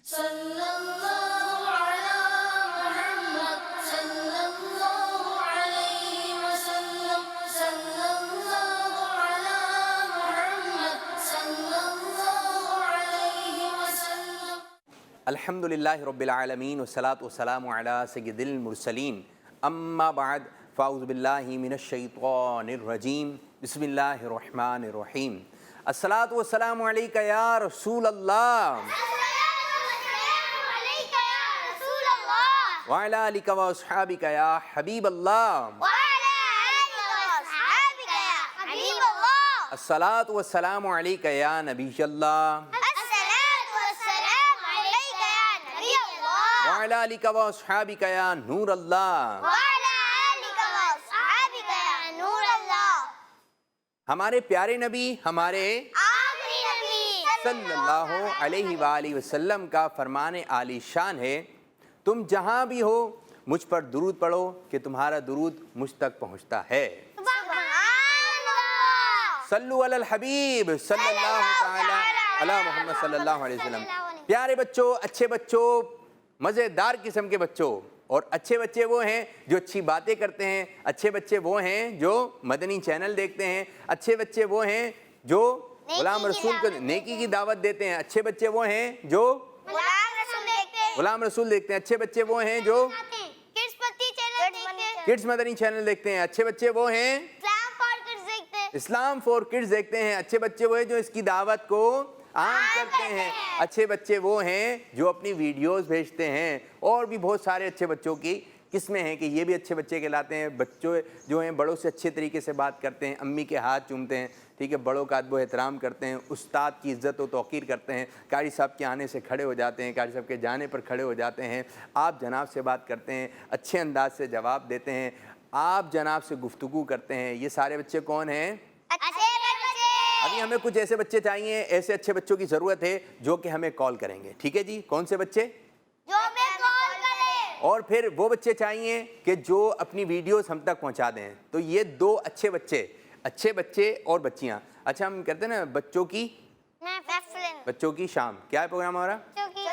صلی اللہ علی محمد صلی اللہ علیہ وسلم صلی اللہ علی محمد صلی اللہ علیہ وسلم. الحمدللہ رب العالمین والصلاة والسلام علی سید المرسلین اما بعد فاعوذ باللہ من الشیطان الرجیم بسم اللہ الرحمن الرحیم. الصلاة والسلام علیکہ یا رسول اللہ وعلی آلکہ و اصحابکہ یا حبیب اللہ. الصلاة والسلام علیکہ یا نبی اللہ وعلی آلکہ و اصحابکہ یا نور اللہ. ہمارے پیارے نبی ہمارے صلی اللہ علیہ وآلہ وسلم کا فرمان عالی شان ہے، تم جہاں بھی ہو مجھ پر درود پڑھو کہ تمہارا درود مجھ تک پہنچتا ہے. صلو علی الحبیب صلی اللہ تعالی علی محمد صلی اللہ علیہ وسلم. پیارے بچوں، اچھے بچوں، مزیدار قسم کے بچوں، اور اچھے بچے وہ ہیں جو اچھی باتیں کرتے ہیں، اچھے بچے وہ ہیں جو مدنی چینل دیکھتے ہیں، اچھے بچے وہ ہیں جو غلام رسول کو نیکی کی دعوت دیتے ہیں، اچھے بچے وہ ہیں جو غلام رسول دیکھتے ہیں، اچھے بچے وہ ہیں جو کڈز مدنی چینل دیکھتے ہیں، اچھے بچے وہ ہیں اسلام فور کڈز دیکھتے ہیں، اچھے بچے وہ ہیں جو اس کی دعوت کو عام کرتے ہیں، اچھے بچے وہ ہیں جو اپنی ویڈیوز بھیجتے ہیں. اور بھی بہت سارے اچھے بچوں کی قسمیں ہیں کہ یہ بھی اچھے بچے کہلاتے ہیں. بچوں جو ہیں بڑوں سے اچھے طریقے سے بات کرتے ہیں، امی کے ہاتھ چومتے ہیں، ٹھیک ہے، بڑوں کا ادب و احترام کرتے ہیں، استاد کی عزت و توقیر کرتے ہیں، قاری صاحب کے آنے سے کھڑے ہو jاتے ہیں، قاری صاحب کے جانے پر کھڑے ہو جاتے ہیں، آپ جناب سے بات کرتے ہیں، اچھے انداز سے جواب دیتے ہیں، آپ جناب سے گفتگو کرتے ہیں. یہ سارے بچے کون ہیں؟ ابھی ہمیں کچھ ایسے بچے چاہیے، ایسے اچھے بچوں کی ضرورت ہے جو کہ ہمیں کال کریں گے. ٹھیک ہے جی، کون سے بچے؟ جو ہمیں کال کریں. اور پھر وہ بچے چاہیے کہ جو اپنی ویڈیوز ہم تک پہنچا دیں. تو یہ دو اچھے بچے اور بچیاں. اچھا، ہم کہتے ہیں نا بچوں کی شام. کیا ہے پروگرام ہمارا؟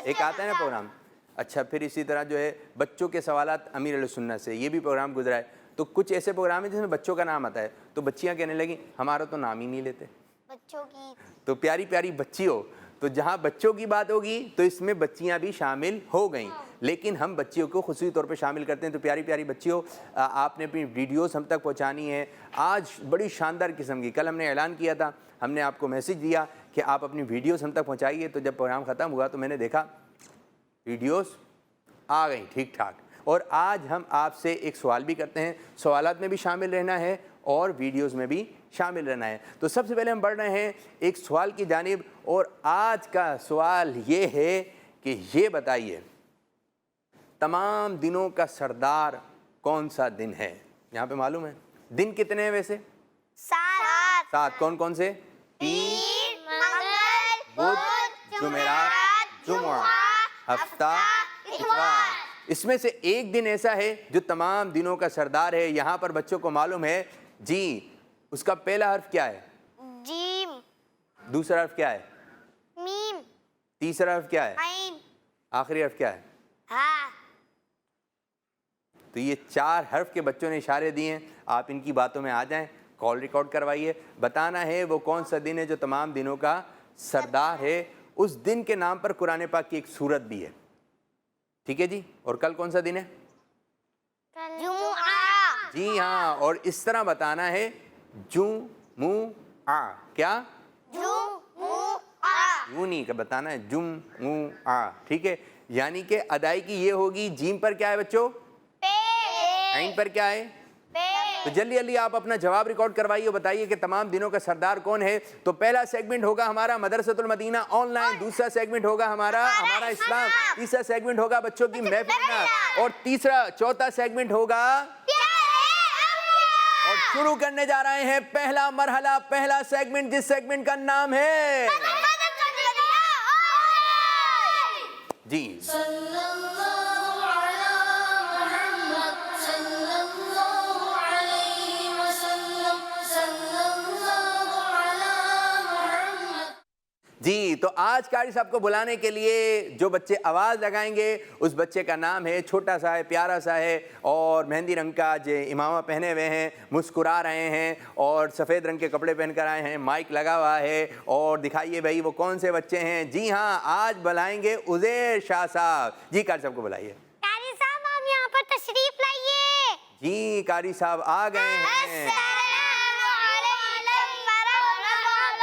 ایک آتا ہے نا پروگرام. اچھا، پھر اسی طرح جو ہے بچوں کے سوالات امیر علیہ سنت سے، یہ بھی پروگرام گزرا ہے. تو کچھ ایسے پروگرام ہیں جس میں بچوں کا نام آتا ہے، تو بچیاں کہنے لگیں ہمارا تو نام ہی نہیں لیتے. بچوں کی تو پیاری پیاری بچی ہو، تو جہاں بچوں کی بات ہوگی تو اس میں بچیاں بھی شامل ہو گئیں، لیکن ہم بچیوں کو خصوصی طور پہ شامل کرتے ہیں. تو پیاری پیاری بچیوں، آپ نے اپنی ویڈیوز ہم تک پہنچانی ہے. آج بڑی شاندار قسم کی، کل ہم نے اعلان کیا تھا، ہم نے آپ کو میسج دیا کہ آپ اپنی ویڈیوز ہم تک پہنچائیے. تو جب پروگرام ختم ہوا تو میں نے دیکھا ویڈیوز آ گئیں ٹھیک ٹھاک. اور آج ہم آپ سے ایک سوال بھی کرتے ہیں، سوالات میں بھی شامل رہنا ہے اور ویڈیوز میں بھی شامل رہنا ہے. تو سب سے پہلے ہم بڑھ رہے ہیں ایک سوال کی جانب، اور آج کا سوال یہ ہے کہ یہ بتائیے تمام دنوں کا سردار کون سا دن ہے؟ یہاں پہ معلوم ہے دن کتنے ہیں ویسے؟ 7. کون کون سے؟ پیر، منگل، بدھ، جمعرات، جمعہ، ہفتہ، اتوار. اس میں سے ایک دن ایسا ہے جو تمام دنوں کا سردار ہے. یہاں پر بچوں کو معلوم ہے جی، اس کا پہلا حرف کیا ہے؟ جیم. دوسرا حرف کیا ہے؟ میم. تیسرا حرف کیا ہے؟ عین. آخری حرف کیا ہے؟ ہاں. تو یہ 4 حرف کے بچوں نے اشارے دیے ہیں. آپ ان کی باتوں میں آ جائیں، کال ریکارڈ کروائیے. بتانا ہے وہ کون سا دن ہے جو تمام دنوں کا سردار ہے. اس دن کے نام پر قرآن پاک کی ایک سورت بھی ہے. ٹھیک ہے جی. اور کل کون سا دن ہے؟ جمعہ. جی ہاں. اور اس طرح بتانا ہے جمعہ. کیا؟ جمعہ. یوں نہیں کہ بتانا ہے جمعہ. ٹھیک ہے، یعنی کہ ادائیگی یہ ہوگی. جیم پر کیا ہے بچوں؟ عین پر کیا ہے؟ تو جلدی جلدی آپ اپنا جواب ریکارڈ کروائیے اور بتائیے کہ تمام دنوں کا سردار کون ہے. تو پہلا سیگمنٹ ہوگا ہمارا مدرسۃ المدینہ آن لائن، دوسرا سیگمنٹ ہوگا ہمارا اسلام، تیسرا سیگمنٹ ہوگا بچوں کی محفل، اور چوتھا سیگمنٹ ہوگا. اور شروع کرنے جا رہے ہیں پہلا مرحلہ، پہلا سیگمنٹ، جس سیگمنٹ کا نام ہے جی صلی اللہ علی محمد صلی اللہ علیہ وسلم صلی اللہ علی محمد. جی تو آج قاری صاحب کو بلانے کے لیے جو بچے آواز لگائیں گے اس بچے کا نام ہے، چھوٹا سا ہے، پیارا سا ہے اور مہندی رنگ کا جو امامہ پہنے ہوئے ہیں، مسکرا رہے ہیں اور سفید رنگ کے کپڑے پہن کر آئے ہیں، مائک لگا ہوا ہے اور دکھائیے بھائی وہ کون سے بچے ہیں۔ جی ہاں، آج بلائیں گے عزیر شاہ صاحب۔ جی قاری صاحب کو بلائیے۔ قاری صاحب آپ یہاں پر تشریف لائیے۔ جی قاری صاحب آ گئے ہیں۔ السلام علیکم ورحمۃ اللہ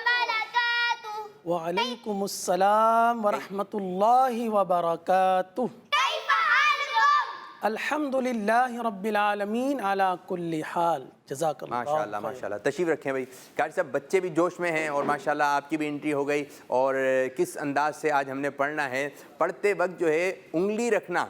وبرکاتہ۔ وعلیکم السلام ورحمۃ اللہ وبرکاتہ۔ کیف حالکم؟ الحمدللہ رب العالمین علی کل حال۔ جزاک اللہ ماشاءاللہ ماشاءاللہ، تشریف رکھیں بھائی۔ قاری صاحب بچے بھی جوش میں ہیں اور ماشاءاللہ آپ کی بھی انٹری ہو گئی، اور کس انداز سے آج ہم نے پڑھنا ہے۔ پڑھتے وقت جو ہے انگلی رکھنا،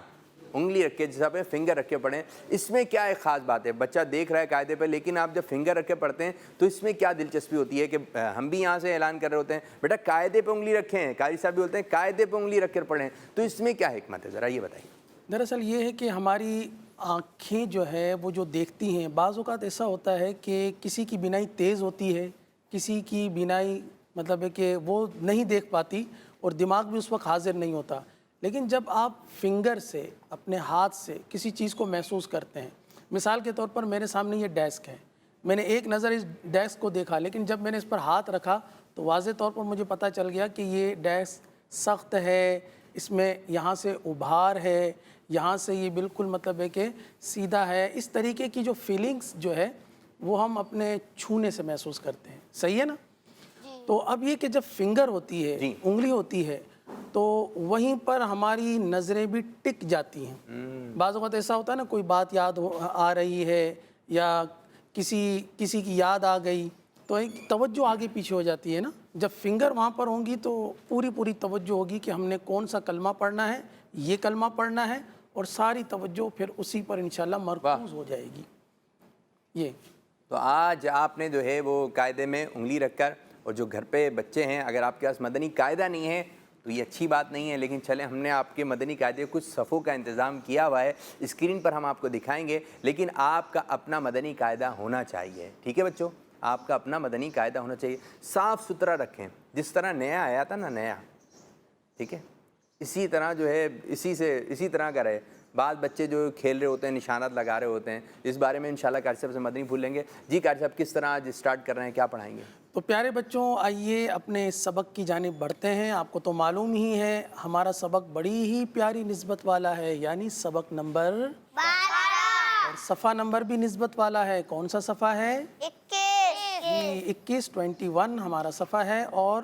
انگلی رکھ کے جیسا آپ فنگر رکھ کے پڑھیں، اس میں کیا ایک خاص بات ہے؟ بچہ دیکھ رہا ہے قاعدے پہ، لیکن آپ جب فنگر رکھ کے پڑھتے ہیں تو اس میں کیا دلچسپی ہوتی ہے کہ ہم بھی یہاں سے اعلان کر رہے ہوتے ہیں بیٹا قاعدے پہ انگلی رکھیں، قاری صاحب بھی بولتے ہیں قاعدے پہ انگلی رکھ کر پڑھیں، تو اس میں کیا حکمت ہے؟ ذرا یہ بتائیے۔ دراصل یہ ہے کہ ہماری آنکھیں جو ہے وہ جو دیکھتی ہیں، بعض اوقات ایسا ہوتا ہے کہ کسی کی بینائی تیز ہوتی ہے، کسی کی بینائی مطلب ہے کہ وہ نہیں دیکھ پاتی اور دماغ بھی اس وقت حاضر نہیں ہوتا، لیکن جب آپ فنگر سے اپنے ہاتھ سے کسی چیز کو محسوس کرتے ہیں، مثال کے طور پر میرے سامنے یہ ڈیسک ہے، میں نے ایک نظر اس ڈیسک کو دیکھا، لیکن جب میں نے اس پر ہاتھ رکھا تو واضح طور پر مجھے پتہ چل گیا کہ یہ ڈیسک سخت ہے، اس میں یہاں سے ابھار ہے، یہاں سے یہ بالکل مطلب ہے کہ سیدھا ہے۔ اس طریقے کی جو فیلنگز جو ہے وہ ہم اپنے چھونے سے محسوس کرتے ہیں، صحیح ہے نا؟ تو اب یہ کہ جب فنگر ہوتی ہے، انگلی ہوتی ہے، تو وہیں پر ہماری نظریں بھی ٹک جاتی ہیں۔ بعض اوقات ایسا ہوتا ہے نا، کوئی بات یاد آ رہی ہے یا کسی کی یاد آ گئی تو ایک توجہ آگے پیچھے ہو جاتی ہے نا۔ جب فنگر وہاں پر ہوں گی تو پوری توجہ ہوگی کہ ہم نے کون سا کلمہ پڑھنا ہے، یہ کلمہ پڑھنا ہے، اور ساری توجہ پھر اسی پر انشاءاللہ مرکوز ہو جائے گی۔ یہ تو آج آپ نے جو ہے وہ قاعدے میں انگلی رکھ کر، اور جو گھر پہ بچے ہیں اگر آپ کے پاس مدنی قاعدہ نہیں ہے تو یہ اچھی بات نہیں ہے، لیکن چلیں ہم نے آپ کے مدنی قاعدے کچھ صفوں کا انتظام کیا ہوا ہے، اسکرین پر ہم آپ کو دکھائیں گے، لیکن آپ کا اپنا مدنی قاعدہ ہونا چاہیے، ٹھیک ہے بچوں؟ آپ کا اپنا مدنی قاعدہ ہونا چاہیے، صاف ستھرا رکھیں، جس طرح نیا آیا تھا نا، نیا، ٹھیک ہے، اسی طرح جو ہے اسی طرح کا رہے۔ بعض بچے جو کھیل رہے ہوتے ہیں، نشانات لگا رہے ہوتے ہیں، اس بارے میں انشاءاللہ قاری صاحب سے مدنی پھول لیں گے۔ جی قاری صاحب کس طرح آج اسٹارٹ کر رہے ہیں، کیا پڑھائیں گے؟ تو پیارے بچوں، آئیے اپنے سبق کی جانب بڑھتے ہیں۔ آپ کو تو معلوم ہی ہے ہمارا سبق بڑی ہی پیاری نسبت والا ہے، یعنی سبق نمبر 12 اور صفحہ نمبر بھی نسبت والا ہے۔ کون سا صفحہ ہے؟ 21 21 ہمارا صفحہ ہے، اور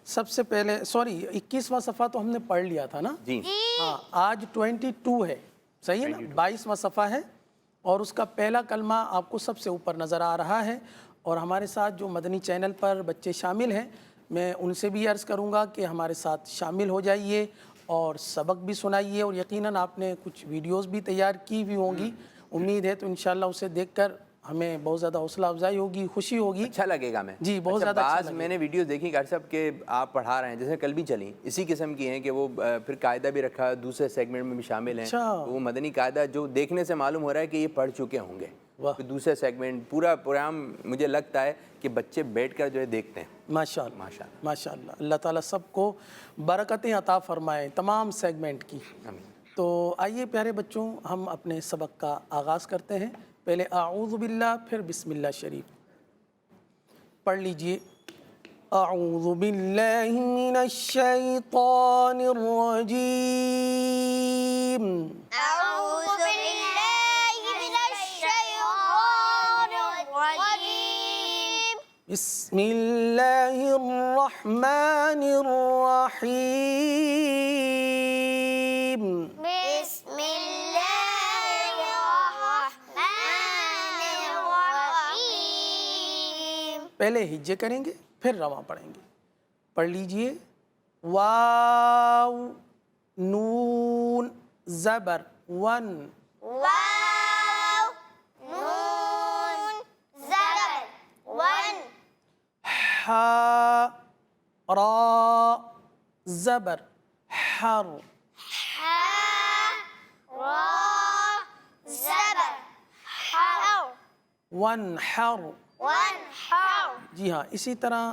سب سے پہلے 21واں صفحہ تو ہم نے پڑھ لیا تھا نا؟ جی ہاں، آج 22 ہے، صحیح ہے نا؟ 22واں صفحہ ہے، اور اس کا پہلا کلمہ آپ کو سب سے اوپر نظر آ رہا ہے۔ اور ہمارے ساتھ جو مدنی چینل پر بچے شامل ہیں، میں ان سے بھی عرض کروں گا کہ ہمارے ساتھ شامل ہو جائیے اور سبق بھی سنائیے، اور یقیناً آپ نے کچھ ویڈیوز بھی تیار کی ہوئی ہوں گی، امید ہے تو انشاءاللہ اسے دیکھ کر ہمیں بہت زیادہ حوصلہ افزائی ہوگی، خوشی ہوگی، اچھا لگے گا۔ میں جی بہت زیادہ اچھا لگے گا۔ میں نے ویڈیوز دیکھی قاری صاحب کہ آپ پڑھا رہے ہیں، جیسے کل بھی چلیں اسی قسم کی ہیں کہ وہ پھر قاعدہ بھی رکھا، دوسرے سیگمنٹ میں بھی شامل ہیں، وہ مدنی قاعدہ جو دیکھنے سے معلوم ہو رہا ہے کہ یہ پڑھ چکے ہوں گے۔ پھر دوسرے سیگمنٹ پورا پروگرام مجھے لگتا ہے کہ بچے بیٹھ کر جو ہے دیکھتے ہیں۔ ماشاءاللہ ماشاءاللہ ماشاءاللہ، اللہ تعالیٰ سب کو برکتیں عطا فرمائے تمام سیگمنٹ کی۔ تو آئیے پیارے بچوں، ہم اپنے سبق کا آغاز کرتے ہیں۔ پہلے اعوذ باللہ، پھر بسم اللہ شریف پڑھ لیجئے۔ اعوذ باللہ من الشیطان الرجیم، اعوذ باللہ من الشیطان الرجیم، بسم اللہ الرحمن الرحیم، بسم اللہ الرحمن الرحیم۔ پہلے ہجے کریں گے پھر رواں پڑھیں گے۔ پڑھ لیجئے۔ واو نون زبر ون، واو نون زبر ون، ہا را زبر حر، ہا را زبر حر، ون حر۔ ون حر، جی ہاں، اسی طرح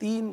3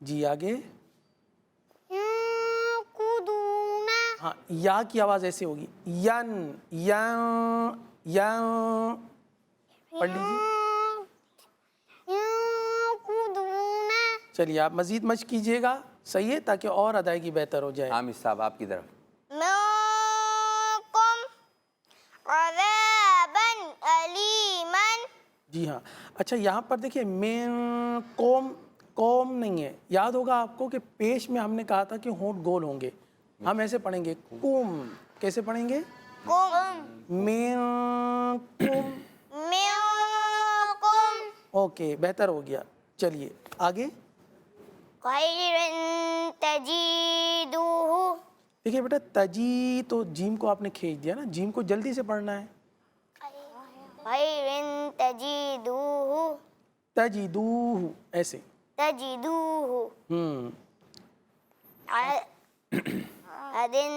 جی آگے. ينقضون ہاں یا کی آواز ایسے ہوگی. ین ین پڑھ لیجیے. ينقضون چلیے آپ مزید مشق کیجیے گا, صحیح ہے, تاکہ اور ادائیگی بہتر ہو جائے. عامر صاحب آپ کی طرف. منكم عذابا أليما. جی ہاں. اچھا یہاں پر دیکھیے مین کوم نہیں ہے. یاد ہوگا آپ کو کہ پیش میں ہم نے کہا تھا کہ ہونٹ گول ہوں گے, ہم ایسے پڑھیں گے کوم. کیسے پڑھیں گے؟ مین کوم. منكم اوکے بہتر ہو گیا. چلیے آگے. خير تجدوه. دیکھیے بیٹا تجی تو جیم کو آپ نے کھینچ دیا نا, جیم کو جلدی سے پڑھنا ہے. خير تجدوه تجدوہ ایسے. تجدوه عدن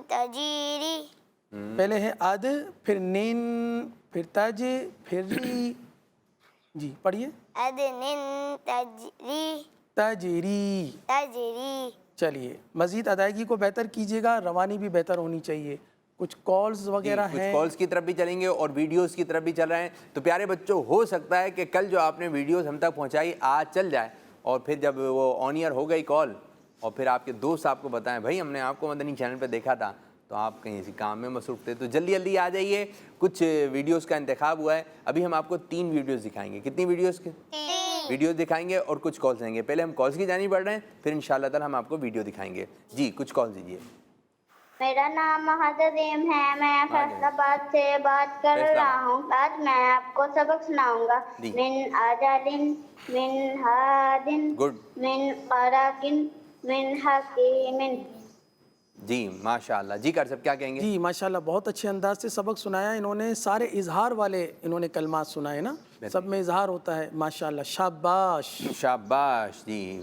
تجیری. پہلے ہے اد, پھر نین, پھر تج, پھر ری. جی پڑھیے. عدن تجری تجری. تجری. چلیے مزید ادائیگی کو بہتر کیجیے گا, روانی بھی بہتر ہونی چاہیے. کچھ کالز وغیرہ کچھ ہیں. کالز کی طرف بھی چلیں گے اور ویڈیوز کی طرف بھی چل رہے ہیں. تو پیارے بچوں ہو سکتا ہے کہ کل جو آپ نے ویڈیوز ہم تک پہنچائی آج چل جائے, اور پھر جب وہ آن ایئر ہو گئی کال اور پھر آپ کے دوست آپ کو بتائیں بھائی ہم نے آپ کو مدنی چینل پہ دیکھا تھا, تو آپ کہیں اسی کام میں مصروف تھے. تو جلدی جلدی آ جائیے. کچھ ویڈیوز کا انتخاب ہوا ہے. ابھی ہم آپ کو 3 ویڈیوز دکھائیں گے. کتنی ویڈیوز دکھائیں گے اور کچھ کالز دیں گے. پہلے ہم کالز کی جانب بڑھ رہے ہیں, پھر انشاءاللہ تعالی ہم آپ کو ویڈیو دکھائیں گے. جی کچھ کالز دیجیے. میرا نام محدثیم ہے, میں فیصل آباد سے بات کر رہا ہوں. آج میں آپ کو سبق سناؤں گا. من اجلن من ہادن من قراکن من حکیم. جی ماشاءاللہ. جی کر سب کیا کہیں گے؟ جی ماشاءاللہ بہت اچھے انداز سے سبق سنایا انہوں نے. سارے اظہار والے انہوں نے کلمات سنائے نا, سب میں اظہار ہوتا ہے. ماشاءاللہ شاباش شاباش. جی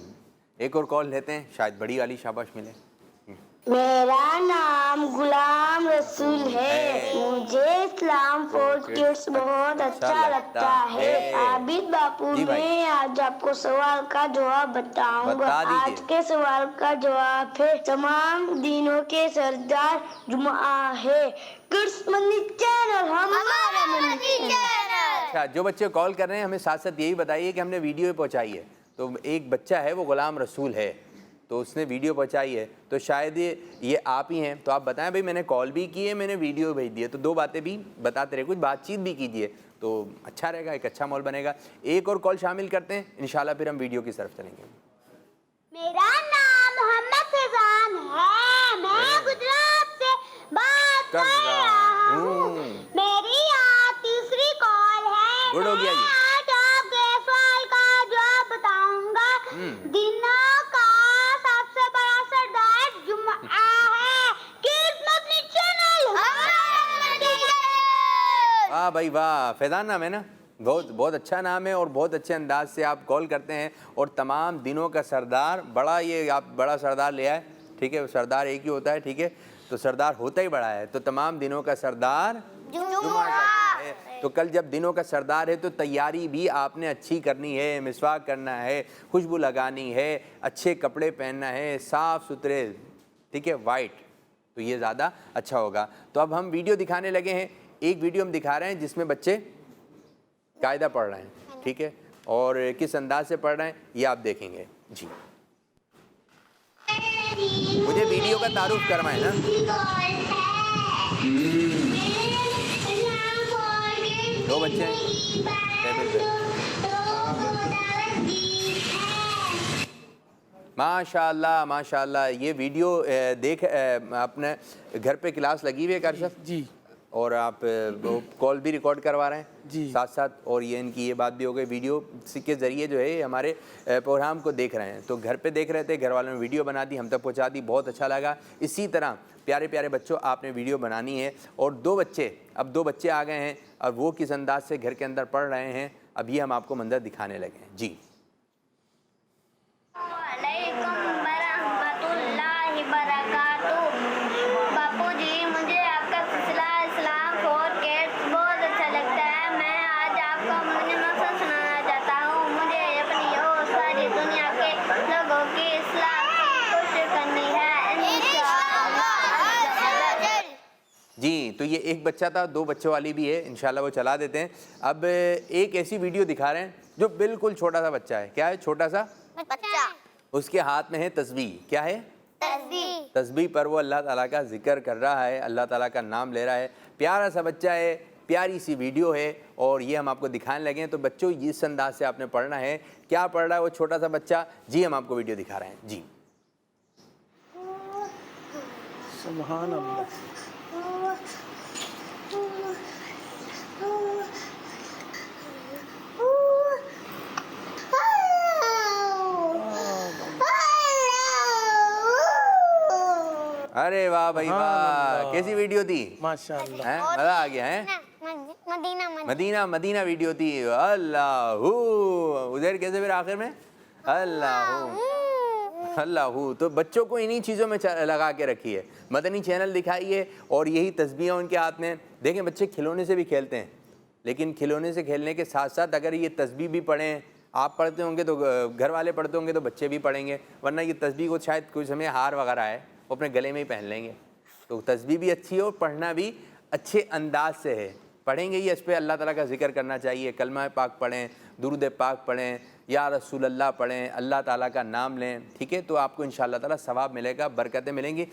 ایک اور کال لیتے ہیں, شاید بڑی والی شاباش ملے. میرا نام غلام رسول ہے, مجھے اسلام فور کڈس بہت اچھا لگتا ہے. عابد باپو میں آج آپ کو سوال کا جواب بتاؤں گا. آج کے سوال کا جواب ہے تمام دینوں کے سردار جمعہ ہے. کڈس مدنی چینل ہمارا مدنی چینل. اچھا جو بچے کال کر رہے ہیں ہمیں ساتھ ساتھ یہی بتائیے کہ ہم نے ویڈیو پہنچائی ہے. تو ایک بچہ ہے وہ غلام رسول ہے, تو اس نے ویڈیو پہنچائی ہے, تو شاید یہ آپ ہی ہیں. تو آپ بتائیں بھائی میں نے کال بھی کی ہے, میں نے ویڈیو بھیج دی ہے, تو 2 باتیں بھی بتاتے رہے, کچھ بات چیت بھی کیجیے تو اچھا رہے گا, ایک اچھا ماحول بنے گا. ایک اور کال شامل کرتے ہیں, انشاءاللہ پھر ہم ویڈیو کی طرف چلیں گے. میرا نام محمد فیضان ہے, میں گجرات سے بات کر رہا ہوں. میری آج تیسری کال ہے. گڈ ہو گیا جی. آج آپ کے سوال کا جواب بتاؤں گا. دنوں کا سب سے بڑا سردار جمعہ ہے. کڈس مدنی چینل. واہ بھائی واہ. فیضان نام ہے نا, بہت اچھا نام ہے اور بہت اچھے انداز سے آپ کال کرتے ہیں. اور تمام دنوں کا سردار, بڑا یہ آپ بڑا سردار لے آئے, ٹھیک ہے, سردار ایک ہی ہوتا ہے, ٹھیک ہے, تو سردار ہوتا ہی بڑا ہے. تو تمام دنوں کا سردار جمعہ ہے. تو کل جب دنوں کا سردار ہے تو تیاری بھی آپ نے اچھی کرنی ہے, مسواک کرنا ہے, خوشبو لگانی ہے, اچھے کپڑے پہننا ہے, صاف ستھرے, ٹھیک ہے, وائٹ, تو یہ زیادہ اچھا ہوگا. تو اب ہم ویڈیو دکھانے لگے ہیں. ایک ویڈیو ہم دکھا رہے ہیں جس میں بچے قاعدہ پڑھ رہے ہیں, ٹھیک ہے, اور کس انداز سے پڑھ رہے ہیں یہ آپ دیکھیں گے. جی مجھے ویڈیو کا تعارف کروائیں نا. دو بچے ہیں ٹیبل پہ. ماشاءاللہ ماشاءاللہ. یہ ویڈیو دیکھ اپنے گھر پہ کلاس لگی ہوئی ہے کارشف جی, اور آپ کال بھی ریکارڈ کروا رہے ہیں جی ساتھ ساتھ, اور یہ ان کی یہ بات بھی ہو گئی ویڈیو کے ذریعے جو ہے ہمارے پروگرام کو دیکھ رہے ہیں. تو گھر پہ دیکھ رہے تھے, گھر والوں نے ویڈیو بنا دی, ہم تک پہنچا دی, بہت اچھا لگا. اسی طرح پیارے پیارے بچوں آپ نے ویڈیو بنانی ہے. اور 2 بچے آ گئے ہیں, اور وہ کس انداز سے گھر کے اندر پڑھ رہے ہیں اب یہ ہم آپ کو منظر دکھانے لگے ہیں. جی باپو جی مجھے آپ کا سلسلہ اسلام فور کڈس بہت اچھا لگتا ہے. میں آج آپ کو مدنی مقصد سنانا چاہتا ہوں. مجھے اپنی اور ساری دنیا کے لوگوں جی تو یہ ایک بچہ تھا, 2 بچوں والی بھی ہے, انشاءاللہ وہ چلا دیتے ہیں. اب ایک ایسی ویڈیو دکھا رہے ہیں جو بالکل چھوٹا سا بچہ ہے. کیا ہے چھوٹا سا؟ بچہ. اس کے ہاتھ میں ہے تسبیح. کیا ہے؟ تسبیح. تسبیح پر وہ اللہ تعالیٰ کا ذکر کر رہا ہے, اللہ تعالیٰ کا نام لے رہا ہے. پیارا سا بچہ ہے, پیاری سی ویڈیو ہے اور یہ ہم آپ کو دکھانے لگے ہیں. تو بچوں اس انداز سے آپ نے پڑھنا ہے. کیا پڑھ رہا ہے وہ چھوٹا سا بچہ؟ جی ہم آپ کو ویڈیو دکھا رہے ہیں. جی سبحان اللہ. ارے واہ بھائی واہ, کیسی ویڈیو تھی؟ ماشاء اللہ. ہیں مزہ آ گیا ہے. مدینہ ویڈیو تھی. اللہ ادھر کیسے پھر آخر میں اللہ. تو بچوں کو انہی چیزوں میں لگا کے رکھیے, مدنی چینل دکھائیے اور یہی تسبیحیں ان کے ہاتھ میں. دیکھیں بچے کھلونے سے بھی کھیلتے ہیں, لیکن کھلونے سے کھیلنے کے ساتھ ساتھ اگر یہ تسبیح بھی پڑھیں, آپ پڑھتے ہوں گے تو گھر والے پڑھتے ہوں گے تو بچے بھی پڑھیں گے, ورنہ یہ تسبیح کو شاید کچھ سمے ہار وغیرہ ہے وہ اپنے گلے میں ہی پہن لیں گے. تو تسبیح بھی اچھی ہے اور پڑھنا بھی اچھے انداز سے ہے. پڑھیں گے یہ اس پہ اللہ تعالیٰ کا ذکر کرنا چاہیے, کلمہ پاک پڑھیں, درود پاک پڑھیں, یا رسول اللہ پڑھیں, اللہ تعالیٰ کا نام لیں. ٹھیک ہے, تو آپ کو انشاءاللہ تعالیٰ ثواب ملے گا, برکتیں ملیں گی.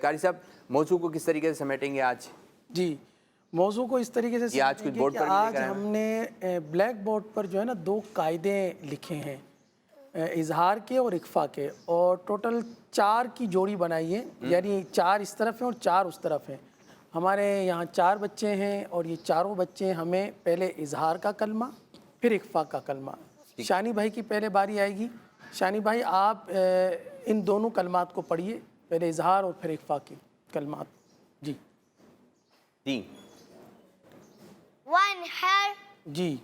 قاری صاحب موضوع کو کس طریقے سے سمیٹیں گے آج؟ جی موضوع کو اس طریقے سے آج کچھ بورڈ پر بھی آج لکھا ہے. ہم نے بلیک بورڈ پر جو ہے نا 2 قاعدے لکھے ہیں, اظہار کے اور اخفاء کے, اور ٹوٹل 4 کی جوڑی بنائی ہے, یعنی 4 اس طرف ہیں اور 4 اس طرف ہیں. ہمارے یہاں 4 بچے ہیں اور یہ چاروں بچے ہمیں پہلے اظہار کا کلمہ پھر اخفاء کا کلمہ. شانی بھائی کی پہلے باری آئے گی. شانی بھائی آپ ان دونوں کلمات کو پڑھیے, پہلے اظہار اور پھر اخفاء کے کلمات. جی جی وانحر. جی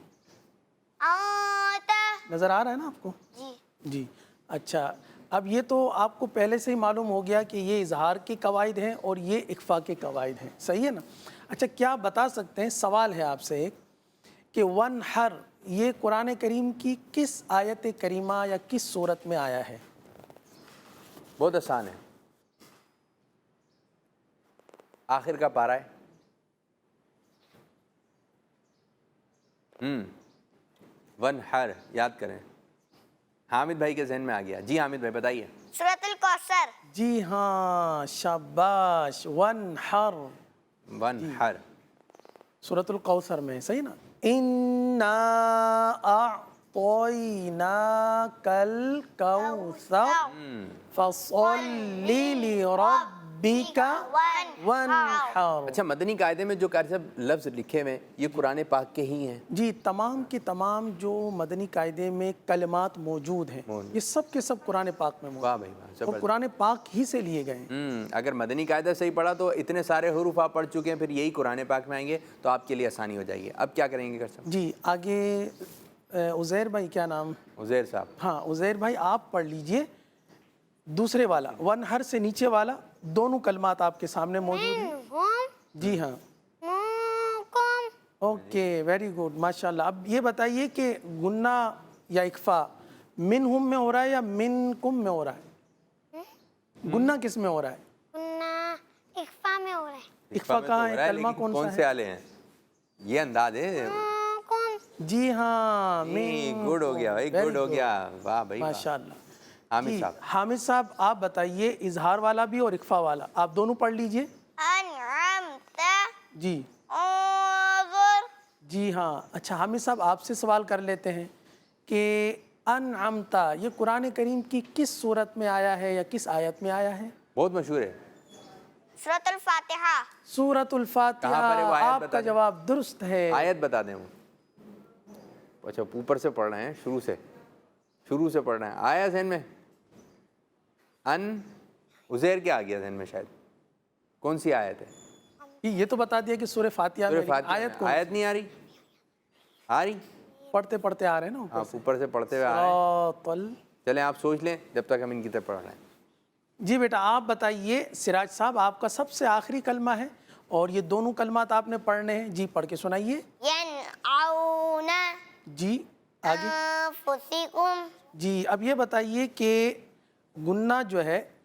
آتا. نظر آ رہا ہے نا آپ کو؟ جی. جی اچھا, اب یہ تو آپ کو پہلے سے ہی معلوم ہو گیا کہ یہ اظہار کے قواعد ہیں اور یہ اخفاء کے قواعد ہیں, صحیح ہے نا؟ اچھا کیا بتا سکتے ہیں, سوال ہے آپ سے ایک, کہ وانحر یہ قرآن کریم کی کس آیت کریمہ یا کس صورت میں آیا ہے؟ بہت آسان ہے, آخر کا پارہ ہے. وانحر یاد کریں. حامد بھائی کے ذہن میں آ گیا. جی حامد بھائی بتائیے. سورۃ الکوثر. جی ہاں شاباش, وانحر وانحر سورۃ الکوثر میں, صحیح نا؟ انا اعطیناک الکوثر فصلی لربک وانحر. اچھا, مدنی قاعدے میں جو قاری صاحب لفظ لکھے ہوئے یہ قرآن پاک کے ہی ہیں؟ جی تمام کے تمام جو مدنی قاعدے میں کلمات موجود ہیں یہ سب کے سب قرآن پاک میں موجود واہ بھائی واہ, ہیں, زبردست. اور قرآن پاک ہی سے لیے گئے ہیں. اگر مدنی قاعدہ صحیح پڑھا تو اتنے سارے حروف آپ پڑھ چکے ہیں, پھر یہی قرآن پاک میں آئیں گے تو آپ کے لیے آسانی ہو جائے گی. اب کیا کریں گے قاری صاحب؟ جی آگے عزیر بھائی, کیا نام؟ عزیر صاحب. ہاں عزیر بھائی آپ پڑھ لیجئے دوسرے والا, وانحر سے نیچے والا, دونوں کلمات آپ کے سامنے موجود ہیں. جی ہاں اوکے ویری گڈ ماشاءاللہ. اب یہ بتائیے کہ گنہ یا اخفاء منہم میں ہو رہا ہے یا منکم میں ہو رہا ہے؟ گنہ کس میں ہو رہا ہے؟ گنہ اخفاء میں ہو رہا ہے. اخفاء کہاں ہے, کلمہ لیکن کون سا سے ہے؟ آلے ہیں یہ انداز ہے. جی ہاں گڈ ہو گیا بھائی, گڈ ہو گیا. واہ بھائی واہ. ماشاءاللہ. حامد صاحب. حامد صاحب آپ بتائیے اظہار والا بھی اور اخفاء والا, آپ دونوں پڑھ لیجئے. انعمت. جی انظر. جی ہاں. اچھا حامد صاحب آپ سے سوال کر لیتے ہیں کہ انعمتا یہ قرآن کریم کی کس صورت میں آیا ہے یا کس آیت میں آیا ہے؟ بہت مشہور ہے. سورۃ الفاتحہ. سورۃ الفاتحہ. کہاں پر ہے وہ آیت آپ بتا کا دیں. جواب درست ہے. آیت بتا دیں. وہ اچھا اوپر سے پڑھ رہے ہیں, شروع سے پڑھ رہے ہیں. آیا ذہن میں؟ عزیر کیا آ گیا ذہن میں شاید, کون سی آیت ہے؟ یہ تو بتا دیا کہ سورہ فاتحہ میں, آیت کون؟ آیت نہیں آ رہی؟ آ رہی پڑھتے پڑھتے آ رہے ہیں نا آپ اوپر سے پڑھتے ہوئے آ رہے ہیں. ن. چلیں آپ سوچ لیں جب تک ہم ان کی طرف پڑھ رہے ہیں. جی بیٹا آپ بتائیے. سراج صاحب آپ کا سب سے آخری کلمہ ہے اور یہ دونوں کلمات آپ نے پڑھنے ہیں. جی پڑھ کے سنائیے. ینعون جی آگے. انفسکم. جی اب یہ بتائیے کہ گنہ جو ہے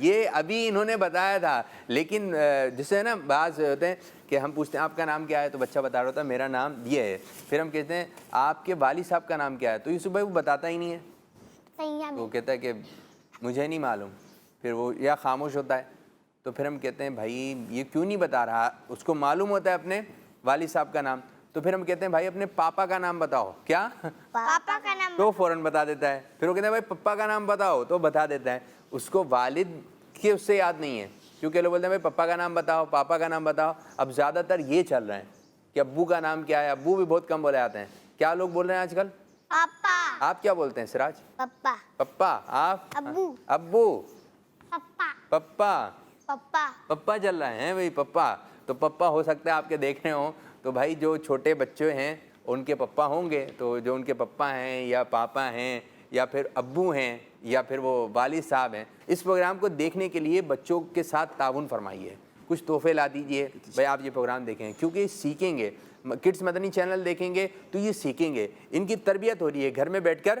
یہ ابھی انہوں نے بتایا تھا، لیکن جسے نا بعض ہوتے ہیں کہ ہم پوچھتے ہیں آپ کا نام کیا ہے، تو بچہ بتا رہا ہوتا ہے میرا نام یہ ہے، پھر ہم کہتے ہیں آپ کے والد صاحب کا نام کیا ہے، تو یوسف بھائی وہ بتاتا ہی نہیں ہے، تو وہ کہتا ہے کہ مجھے نہیں معلوم، پھر وہ یا خاموش ہوتا ہے، تو پھر ہم کہتے ہیں بھائی یہ کیوں نہیں بتا رہا، اس کو معلوم ہوتا ہے اپنے والد صاحب کا نام، تو پھر ہم کہتے ہیں بھائی اپنے پاپا کا نام بتاؤ، کیا پاپا کا نام تو فوراً بتا دیتا ہے، پھر وہ کہتے ہیں بھائی پپا کا نام بتاؤ، تو بتا دیتا ہے، اس کو والد کے اس سے یاد نہیں ہے، کیونکہ لوگ بولتے ہیں بھائی پپا کا نام بتاؤ، پاپا کا نام بتاؤ، اب زیادہ تر یہ چل رہا ہے کہ ابو کا نام کیا ہے، ابو بھی بہت کم بولے جاتے ہیں، کیا لوگ بول رہے ہیں آج کل، پاپا آپ کیا بولتے ہیں سراج؟ پپا پپا، آپ؟ ابو ابو، پپا پپا، پپا پپا چل رہے ہیں بھائی پپا، تو پپا ہو سکتا ہے آپ کے دیکھ رہے ہوں، تو بھائی جو چھوٹے بچے ہیں ان کے پپا ہوں گے، تو جو ان کے پپا ہیں یا پاپا ہیں یا پھر ابو ہیں یا پھر وہ والد صاحب ہیں، اس پروگرام کو دیکھنے کے لیے بچوں کے ساتھ تعاون فرمائیے، کچھ تحفے لا دیجئے، بھائی آپ یہ پروگرام دیکھیں، کیونکہ یہ سیکھیں گے، کڈس مدنی چینل دیکھیں گے تو یہ سیکھیں گے، ان کی تربیت ہو رہی ہے گھر میں بیٹھ کر،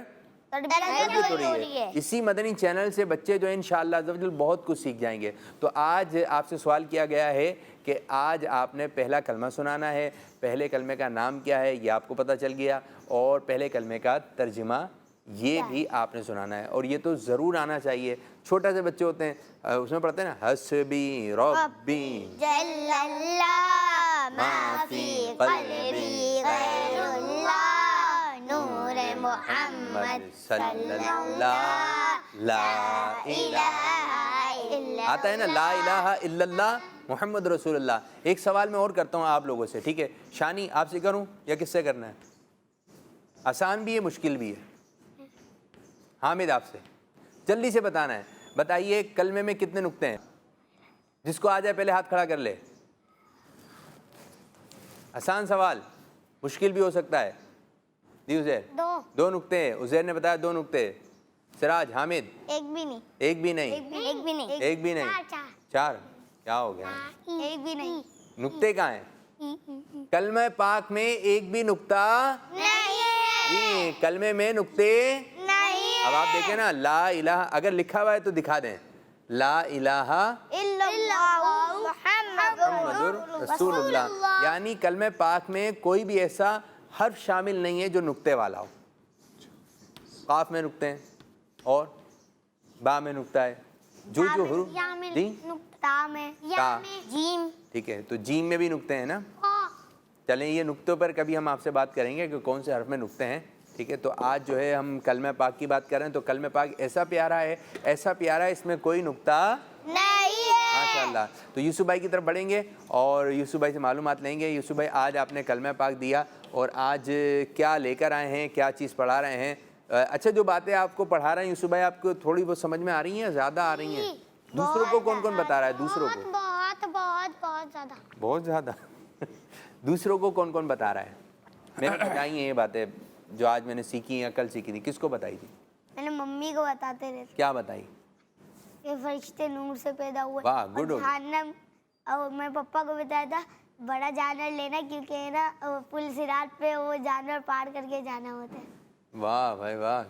تربیت ہو رہی ہے، اسی مدنی چینل سے بچے جو انشاءاللہ عز و جل بہت کچھ سیکھ جائیں گے۔ تو آج آپ سے سوال کیا گیا ہے کہ آج آپ نے پہلا کلمہ سنانا ہے، پہلے کلمے کا نام کیا ہے یہ آپ کو پتہ چل گیا، اور پہلے کلمے کا ترجمہ یہ بھی آپ نے سنانا ہے، اور یہ تو ضرور آنا چاہیے، چھوٹا سے بچے ہوتے ہیں اس میں پڑھتے ہیں نا حسبی ربی جل اللہ ما فی قلبی غیر اللہ نور محمد صلی اللہ لا الہ الا آتا ہے نا لا الہ الا اللہ محمد رسول اللہ۔ ایک سوال میں اور کرتا ہوں آپ لوگوں سے، ٹھیک ہے؟ شانی آپ سے کروں یا کس سے کرنا ہے؟ آسان بھی ہے مشکل بھی ہے، حامد آپ سے جلدی سے بتانا ہے، بتائیے کلمے میں کتنے نقطے ہیں؟ جس کو آ جائے پہلے ہاتھ کھڑا کر لے۔ آسان سوال، مشکل بھی ہو سکتا ہے۔ جی عزیر، دو نقطے ہیں، عزیر نے بتایا 2 نقطے، سراج، حامد ایک بھی نہیں ایک بھی نہیں، ایک بھی نہیں ایک بھی نہیں، 4 کیا ہو گیا؟ ایک بھی نہیں نقطے کہاں ہیں؟ کلمہ پاک میں ایک بھی نقطہ نہیں، کلمے میں نقطے نہیں اب آپ دیکھیں نا لا الہ اگر لکھا ہوا ہے تو دکھا دیں، لا الہ الا اللہ محمد رسول اللہ، یعنی کلمہ پاک میں کوئی بھی ایسا حرف شامل نہیں ہے جو نقطے والا ہو۔ قاف میں نقطے ہیں اور با میں نقطہ ہے، جو حروف جی تا میں تا جیم ٹھیک ہے، تو جیم میں بھی نقطے ہیں نا، چلیں یہ نقطوں پر کبھی ہم آپ سے بات کریں گے کہ کون سے حرف میں نقطے ہیں، ٹھیک ہے؟ تو آج جو ہے ہم کلمہ پاک کی بات کر رہے ہیں، تو کلمہ پاک ایسا پیارا ہے، ایسا پیارا ہے، اس میں کوئی نقطہ نہیں ہے۔ ماشاءاللہ۔ تو یوسف بھائی کی طرف بڑھیں گے اور یوسف بھائی سے معلومات لیں گے۔ یوسف بھائی آج آپ نے کلمہ پاک دیا اور آج کیا لے کر آئے ہیں، کیا چیز پڑھا رہے ہیں؟ اچھا جو باتیں آپ کو پڑھا رہے ہیں یوسف بھائی آپ کو تھوڑی بہت سمجھ میں آ رہی ہیں، زیادہ آ رہی ہیں؟ دوسروں کو کون کون بتا رہا ہے؟ دوسروں کو بہت بہت بہت زیادہ بہت زیادہ دوسروں کو کون کون بتا رہا ہے؟ میں نے بتائی ہیں یہ باتیں جو آج میں نے سیکھی ہیں، کل سیکھی تھی، کس کو بتائی تھی؟ میں نے ممی کو بتاتے رہتے کیا بتائی؟ کہ فرشتے نور سے پیدا ہوئے، واہ، اور good ہو گیا۔ جہنم، اور میں پپا کو بتایا تھا بڑا جانور لینا کیونکہ نا پل صراط پہ وہ جانور پار کر کے جانا ہوتا ہے۔ واہ بھائی واہ،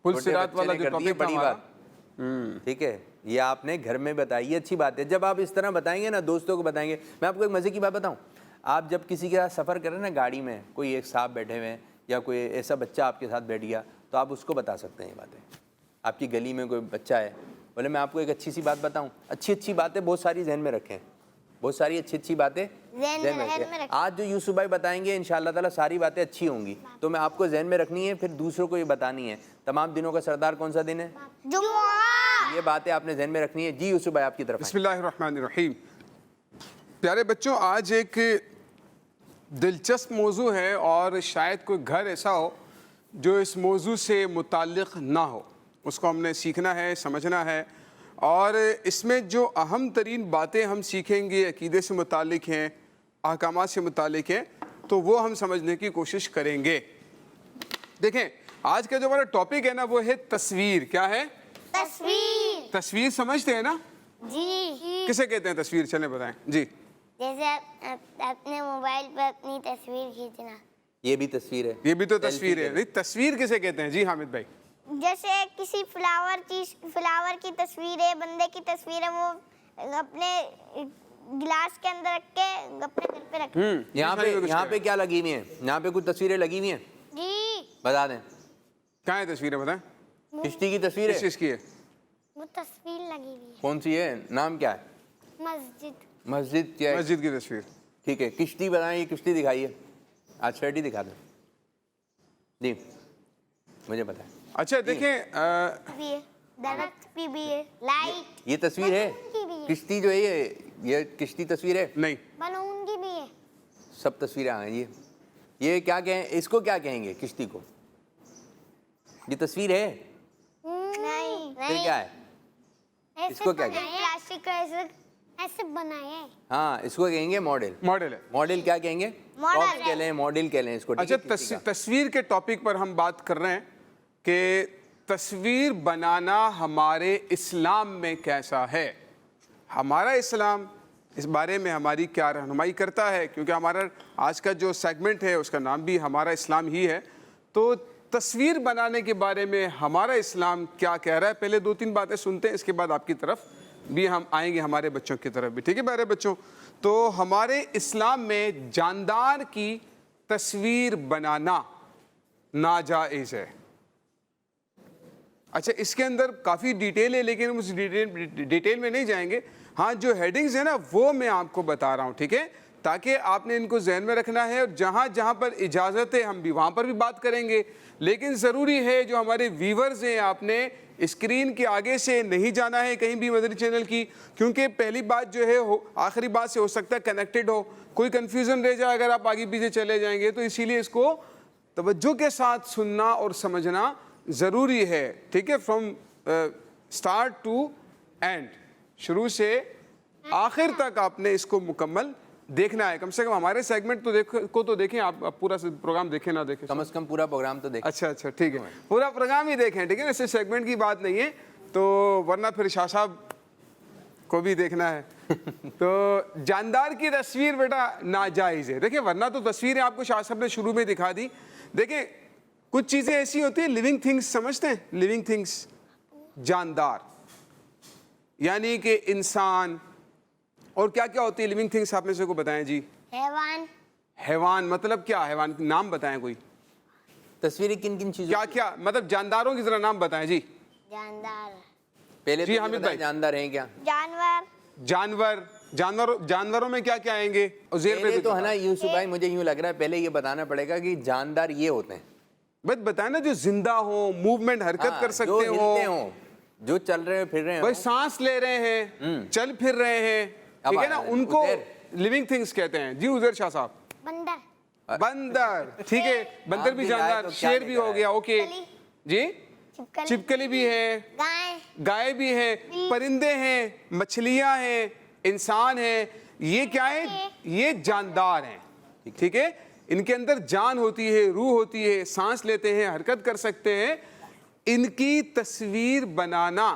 پل چھوٹے صراط بچے والا نے جو کر دی ہے ٹاپک تھا بڑی ہمارا۔ بات، ٹھیک ہے؟ یہ آپ نے گھر میں بتائی ہے، اچھی بات ہے۔ جب آپ اس طرح بتائیں گے نا دوستوں کو بتائیں گے، میں آپ کو ایک مزے کی بات بتاؤں، آپ جب کسی کے ساتھ سفر کریں نا گاڑی میں، کوئی ایک صاحب بیٹھے ہوئے ہیں یا کوئی ایسا بچہ آپ کے ساتھ بیٹھ گیا تو آپ اس کو بتا سکتے ہیں یہ باتیں۔ آپ کی گلی میں کوئی بچہ ہے، بولے میں آپ کو ایک اچھی سی بات بتاؤں، اچھی باتیں بہت ساری ذہن میں رکھیں، بہت ساری اچھی باتیں ذہن میں رکھیں۔ آج جو یوسف بھائی بتائیں گے انشاءاللہ تعالیٰ ساری باتیں اچھی ہوں گی، تو میں آپ کو ذہن میں رکھنی ہے، پھر دوسروں کو یہ بتانی ہے۔ تمام دنوں کا سردار کون سا دن ہے؟ جمعہ۔ یہ باتیں آپ نے ذہن میں رکھنی ہے۔ جی یوسف بھائی آپ کی طرف بسم اللہ الرحمن الرحیم۔ پیارے بچوں، آج ایک دلچسپ موضوع ہے اور شاید کوئی گھر ایسا ہو جو اس موضوع سے متعلق نہ ہو، اس کو ہم نے سیکھنا ہے، سمجھنا ہے، اور اس میں جو اہم ترین باتیں ہم سیکھیں گے عقیدے سے متعلق ہیں، احکامات سے متعلق ہیں، تو وہ ہم سمجھنے کی کوشش کریں گے۔ دیکھیں آج کا جو ہمارا ٹاپک ہے نا وہ ہے تصویر۔ کیا ہے؟ تصویر۔ تصویر سمجھتے ہیں نا؟ جی، کسے کہتے ہیں تصویر؟ چلیں بتائیں جی۔ جیسے اپنے موبائل پہ اپنی تصویر کھینچنا۔ یہ بھی تصویر ہے، یہ بھی تو تصویر ہے۔ نہیں تصویر کسے کہتے ہیں؟ جی حامد بھائی۔ جیسے کسی فلاور کی تصویر ہے, بندے کی تصویر ہے, وہ اپنے گلاس کے اندر رکھ کے اپنے گھر پہ رکھ. یہاں پہ کیا لگی ہوئی ہیں؟ یہاں پہ کچھ تصویریں لگی ہوئی ہیں, جی بتا دیں. کہاں ہے تصویریں بتائیں؟ کشتی کی تصویر کس ہے. چیز کی ہے؟ وہ تصویر لگی ہوئی ہے. کون سی ہے, نام کیا ہے؟ مسجد. مسجد کیا ہے؟ مسجد کی تصویر. ٹھیک ہے, کشتی بتائیں, یہ کشتی دکھائیے, آج شرٹ ہی دکھا دیں جی, مجھے بتائیں. اچھا دیکھیں بھی ہے, درخت بھی ہے, لائٹ, یہ تصویر ہے کی بھی ہے, کشتی جو ہے, یہ کشتی تصویر ہے. نہیں, بلون کی بھی ہے. سب تصویریں آ گئی. یہ کیا کہیں, اس کو کیا کہیں گے کشتی کو؟ یہ تصویر ہے نہیں, پھر کیا ہے؟ اس کو کیا کہیں گے؟ پلاسٹک کا ایسے بنایا ہے. ہاں, اس کو کہیں گے ماڈل. ماڈل ہے. ماڈل کیا کہیں گے؟ ماڈل کہہ لیں, ماڈل کہہ لیں اس کو. اچھا تصویر کے ٹاپک پر ہم بات کر رہے ہیں کہ تصویر بنانا ہمارے اسلام میں کیسا ہے. ہمارا اسلام اس بارے میں ہماری کیا رہنمائی کرتا ہے, کیونکہ ہمارا آج کا جو سیگمنٹ ہے اس کا نام بھی ہمارا اسلام ہی ہے. تو تصویر بنانے کے بارے میں ہمارا اسلام کیا کہہ رہا ہے, پہلے 2-3 باتیں سنتے ہیں, اس کے بعد آپ کی طرف بھی ہم آئیں گے, ہمارے بچوں کی طرف بھی. ٹھیک ہے پیارے بچوں؟ تو ہمارے اسلام میں جاندار کی تصویر بنانا ناجائز ہے. اچھا, اس کے اندر کافی ڈیٹیل ہے, لیکن ہم اس ڈیٹیل میں نہیں جائیں گے. ہاں, جو ہیڈنگز ہیں نا وہ میں آپ کو بتا رہا ہوں, ٹھیک ہے, تاکہ آپ نے ان کو ذہن میں رکھنا ہے, اور جہاں جہاں پر اجازت ہے ہم بھی وہاں پر بھی بات کریں گے. لیکن ضروری ہے جو ہمارے ویورز ہیں, آپ نے اسکرین کے آگے سے نہیں جانا ہے کہیں بھی مدنی چینل کی, کیونکہ پہلی بات جو ہے آخری بات سے ہو سکتا ہے کنیکٹڈ ہو, کوئی کنفیوژن رہ جائے اگر آپ آگے پیچھے چلے جائیں گے. تو اسی لیے اس کو توجہ کے ساتھ سننا اور سمجھنا ضروری ہے. ٹھیک ہے, فرام اسٹارٹ ٹو اینڈ, شروع سے آخر تک آپ نے اس کو مکمل دیکھنا ہے. کم سے کم ہمارے سیگمنٹ تو دیکھیں, آپ پورا پروگرام دیکھیں نہ دیکھیں, کم از کم پورا پروگرام تو دیکھیں. اچھا ٹھیک ہے, پورا پروگرام ہی دیکھیں, ٹھیک ہے, ایسے سیگمنٹ کی بات نہیں ہے, تو ورنہ پھر شاہ صاحب کو بھی دیکھنا ہے. تو جاندار کی تصویر بیٹا ناجائز ہے. دیکھیں, ورنہ تو تصویریں آپ کو شاہ صاحب نے شروع میں دکھا دی. دیکھیں, کچھ چیزیں ایسی ہوتی ہیں, لیونگ تھنگس سمجھتے ہیں, لیونگ تھنگس, جاندار یعنی کہ انسان. اور کیا کیا ہوتی ہے لیونگ تھنگس, آپ میں سے کو بتائیں جی. حیوان. حیوان مطلب کیا, حیوان نام بتائیں کوئی. تصویریں کن کن چیزوں کیا مطلب جانداروں کی ذرا نام بتائیں جی. جاندار, پہلے جی تو حامد بھائی. جاندار ہیں کیا؟ جانوروں میں کیا کیا آئیں گے؟ پہلے تو ہے نا یوسف بھائی, مجھے یوں لگ رہا ہے پہلے یہ بتانا پڑے گا کہ جاندار یہ ہوتے ہیں. بس بتائیں نا, جو زندہ ہوں, موومنٹ حرکت کر سکتے ہوں, جو چل رہے پھر رہے ہیں, سانس لے رہے ہیں, چل پھر رہے ہیں, ٹھیک ہے نا, ان کو لیونگ تھنگس کہتے ہیں. جی عزیر شاہ صاحب. بندر, ٹھیک ہے, بندر بھی جاندار, شیر بھی ہو گیا, اوکے جی, چھپکلی بھی ہے, گائے بھی ہے, پرندے ہیں, مچھلیاں ہیں, انسان ہیں. یہ کیا ہے, یہ جاندار ہیں. ٹھیک ہے, ان کے اندر جان ہوتی ہے, روح ہوتی ہے, سانس لیتے ہیں, حرکت کر سکتے ہیں. ان کی تصویر بنانا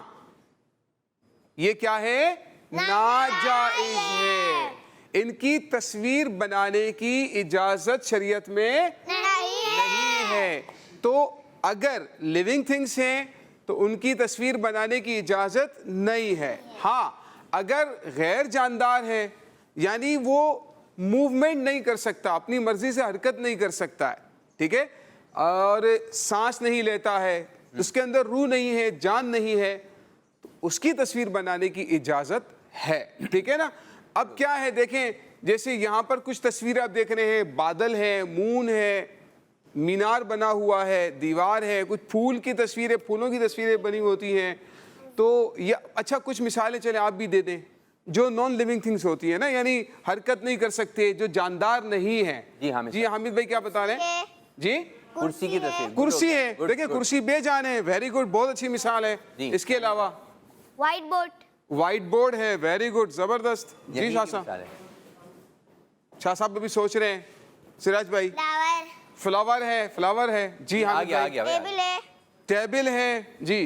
یہ کیا ہے, ناجائز ہے. ان کی تصویر بنانے کی اجازت شریعت میں نہیں ہے. تو اگر لیونگ تھنگس ہیں تو ان کی تصویر بنانے کی اجازت نہیں ہے. ہاں, اگر غیر جاندار ہے یعنی وہ موومنٹ نہیں کر سکتا, اپنی مرضی سے حرکت نہیں کر سکتا ہے, ٹھیک ہے, اور سانس نہیں لیتا ہے, اس کے اندر روح نہیں ہے, جان نہیں ہے, تو اس کی تصویر بنانے کی اجازت ہے. ٹھیک ہے نا. اب کیا ہے, دیکھیں, جیسے یہاں پر کچھ تصویریں آپ دیکھ رہے ہیں, بادل ہے, مون ہے, مینار بنا ہوا ہے, دیوار ہے, کچھ پھول کی تصویریں, پھولوں کی تصویریں بنی ہوتی ہیں. تو یہ اچھا کچھ مثالیں چلیں آپ بھی دے دیں جو نان لیونگ تھنگس ہوتی ہیں نا, یعنی حرکت نہیں کر سکتے, جو جاندار نہیں ہیں. جی حامد بھائی کیا بتا رہے ہیں جی؟ کرسی کی تصویر, کرسی ہے, دیکھیں کرسی بے جان ہے, ویری گڈ, بہت اچھی مثال ہے. اس کے علاوہ وائٹ بورڈ ہے, ویری گڈ, زبردست. جی شاہ صاحب, شاہ صاحب بھی سوچ رہے ہیں. سراج بھائی, فلاور ہے. جی ہاں, ٹیبل ہے. جی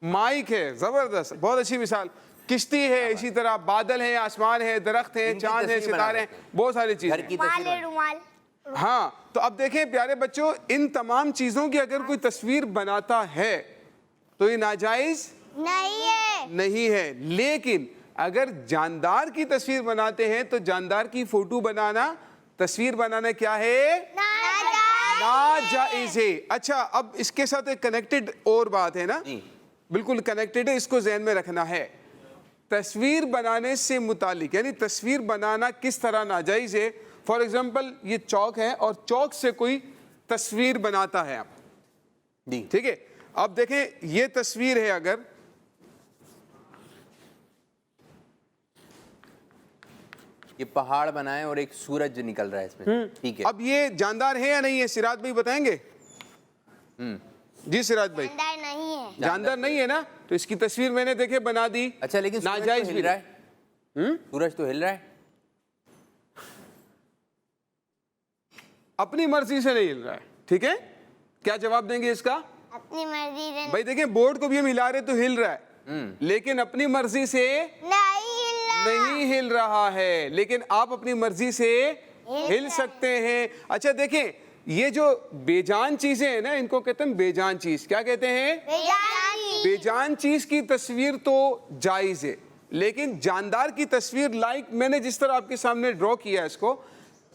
مائک ہے, زبردست, بہت اچھی مثال. کشتی ہے, اسی طرح بادل ہے, آسمان ہے, درخت ہے, چاند ہے, ستارے ہیں, بہت ساری چیزیں. ہاں تو اب دیکھیں پیارے بچوں ان تمام چیزوں کی اگر کوئی تصویر بناتا ہے تو یہ ناجائز نہیں ہے. نہیں ہے. لیکن اگر جاندار کی تصویر بناتے ہیں تو جاندار کی فوٹو بنانا تصویر بنانا کیا ہے؟ ناجائز ہے. اچھا اب اس کے ساتھ ایک کنیکٹڈ اور بات ہے نا, بالکل کنیکٹڈ ہے, اس کو ذہن میں رکھنا ہے. تصویر بنانے سے متعلق یعنی تصویر بنانا کس طرح ناجائز ہے. فار ایگزامپل یہ چوک ہے اور چوک سے کوئی تصویر بناتا ہے آپ, ٹھیک ہے. اب دیکھیں یہ تصویر ہے, اگر یہ پہاڑ بنائے اور ایک سورج نکل رہا ہے اس میں, ٹھیک ہے. اب یہ جاندار ہے یا نہیں ہے؟ سراج بھائی بتائیں گے. جی سراج بھائی جاندار نہیں ہے. جاندار نہیں ہے نا, تو اس کی تصویر میں نے دیکھے بنا دی. اچھا لیکن ناجائز سورج تو بھی ہل رہا ہے, سورج تو ہل رہا ہے. اپنی مرضی سے نہیں ہل رہا ہے, ٹھیک ہے. کیا جواب دیں گے اس کا؟ اپنی مرضی سے بھائی دیکھیں بورڈ کو بھی ہم ہلا رہے تو ہل رہا ہے, لیکن اپنی مرضی سے نہیں ہل رہا ہے. لیکن آپ اپنی مرضی سے ہل سکتے ہیں. اچھا دیکھیں یہ جو بے جان چیزیں ہیں نا ان کو کہتے ہیں بے جان چیز. کیا کہتے ہیں؟ بے جان چیز کی تصویر تو جائز ہے, لیکن جاندار کی تصویر لائک میں نے جس طرح آپ کے سامنے ڈرا کیا اس کو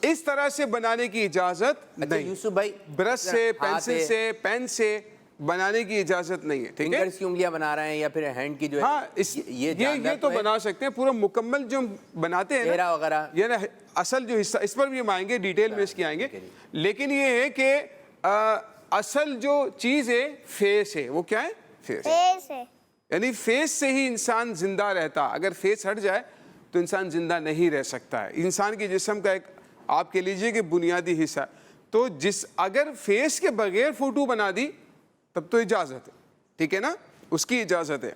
اس طرح سے بنانے کی اجازت نہیں. یوسف بھائی برش سے, پینسل سے, پین سے بنانے کی اجازت نہیں ہے, ٹھیک ہے. فنگرز کی انگلیاں بنا رہے ہیں یا پھر ہینڈ کی جو ہے, ہاں یہ تو بنا سکتے ہیں. پورا مکمل جو بناتے ہیں چہرہ وغیرہ, یہ نا اصل جو حصہ اس پر بھی ہم آئیں گے, ڈیٹیل میں اس کی آئیں گے. لیکن یہ ہے کہ اصل جو چیز ہے فیس ہے. وہ کیا ہے؟ فیس ہے. یعنی فیس سے ہی انسان زندہ رہتا. اگر فیس ہٹ جائے تو انسان زندہ نہیں رہ سکتا ہے. انسان کے جسم کا ایک آپ کہہ لیجئے کہ بنیادی حصہ. تو اگر فیس کے بغیر فوٹو بنا دی تب تو اجازت ہے, ٹھیک ہے نا, اس کی اجازت ہے.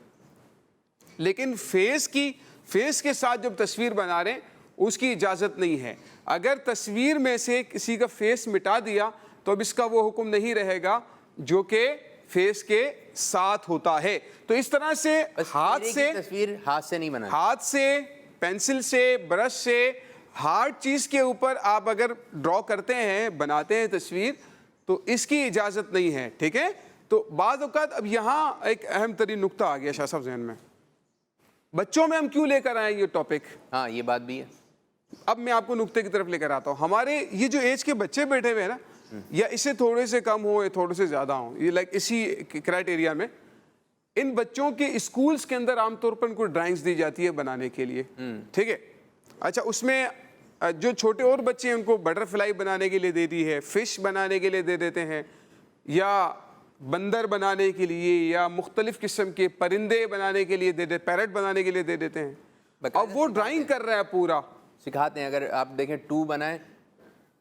لیکن فیس کے ساتھ جب تصویر بنا رہے ہیں اس کی اجازت نہیں ہے. اگر تصویر میں سے کسی کا فیس مٹا دیا تو اب اس کا وہ حکم نہیں رہے گا جو کہ فیس کے ساتھ ہوتا ہے. تو اس طرح سے تصویر ہاتھ سے نہیں بنانا, ہاتھ سے, پینسل سے, برش سے, ہارڈ چیز کے اوپر آپ اگر ڈرا کرتے ہیں, بناتے ہیں تصویر, تو اس کی اجازت نہیں ہے, ٹھیک ہے. تو بعض اوقات اب یہاں ایک اہم ترین نقطہ آ گیا شاہ صاحب ذہن میں, بچوں میں ہم کیوں لے کر آئیں یہ ٹاپک. ہاں یہ بات بھی ہے. اب میں آپ کو نقطے کی طرف لے کر آتا ہوں. ہمارے یہ جو ایج کے بچے بیٹھے ہوئے ہیں نا, یا اس سے تھوڑے سے کم ہوں یا تھوڑے سے زیادہ ہوں, یہ لائک اسی کرائٹیریا میں, ان بچوں کے اسکولز کے اندر عام طور پر ان کو ڈرائنگز دی جاتی ہے بنانے کے لیے, ٹھیک ہے. اچھا اس میں جو چھوٹے اور بچے ہیں ان کو بٹر فلائی بنانے کے لیے دے دی ہے, فش بنانے کے لیے دے دیتے ہیں, یا بندر بنانے کے لیے, یا مختلف قسم کے پرندے بنانے کے لیے دے دیتے, پیرٹ بنانے کے لیے دے دیتے ہیں. اب وہ ڈرائنگ کر رہا ہے پورا, سکھاتے ہیں. اگر آپ دیکھیں 2 بنائیں,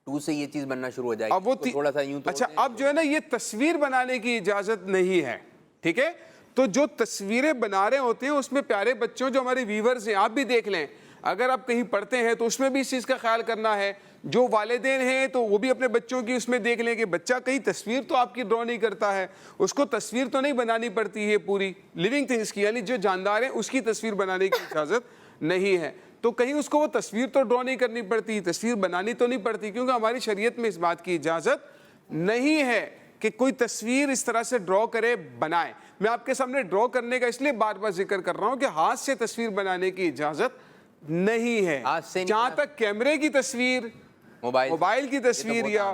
2 سے یہ چیز بننا شروع ہو جائے گی. اب وہ تھوڑا سا یوں. اچھا اب جو ہے نا یہ تصویر بنانے کی اجازت نہیں ہے, ٹھیک ہے. تو جو تصویریں بنا رہے ہوتے ہیں اس میں پیارے بچوں جو ہمارے ویورز ہیں آپ بھی دیکھ لیں, اگر آپ کہیں پڑھتے ہیں تو اس میں بھی اس چیز کا خیال کرنا ہے. جو والدین ہیں تو وہ بھی اپنے بچوں کی اس میں دیکھ لیں کہ بچہ کہیں تصویر تو آپ کی ڈرا نہیں کرتا ہے, اس کو تصویر تو نہیں بنانی پڑتی ہے پوری لیونگ تھنگس کی, یعنی جو جاندار ہیں اس کی تصویر بنانے کی اجازت نہیں ہے. تو کہیں اس کو وہ تصویر تو ڈرا نہیں کرنی پڑتی, تصویر بنانی تو نہیں پڑتی, کیونکہ ہماری شریعت میں اس بات کی اجازت نہیں ہے کہ کوئی تصویر اس طرح سے ڈرا کرے, بنائے. میں آپ کے سامنے ڈرا کرنے کا اس لیے بار بار ذکر کر رہا ہوں کہ ہاتھ سے تصویر بنانے کی اجازت نہیں ہے. جہاں تک کیمرے کی تصویر, موبائل کی تصویر یا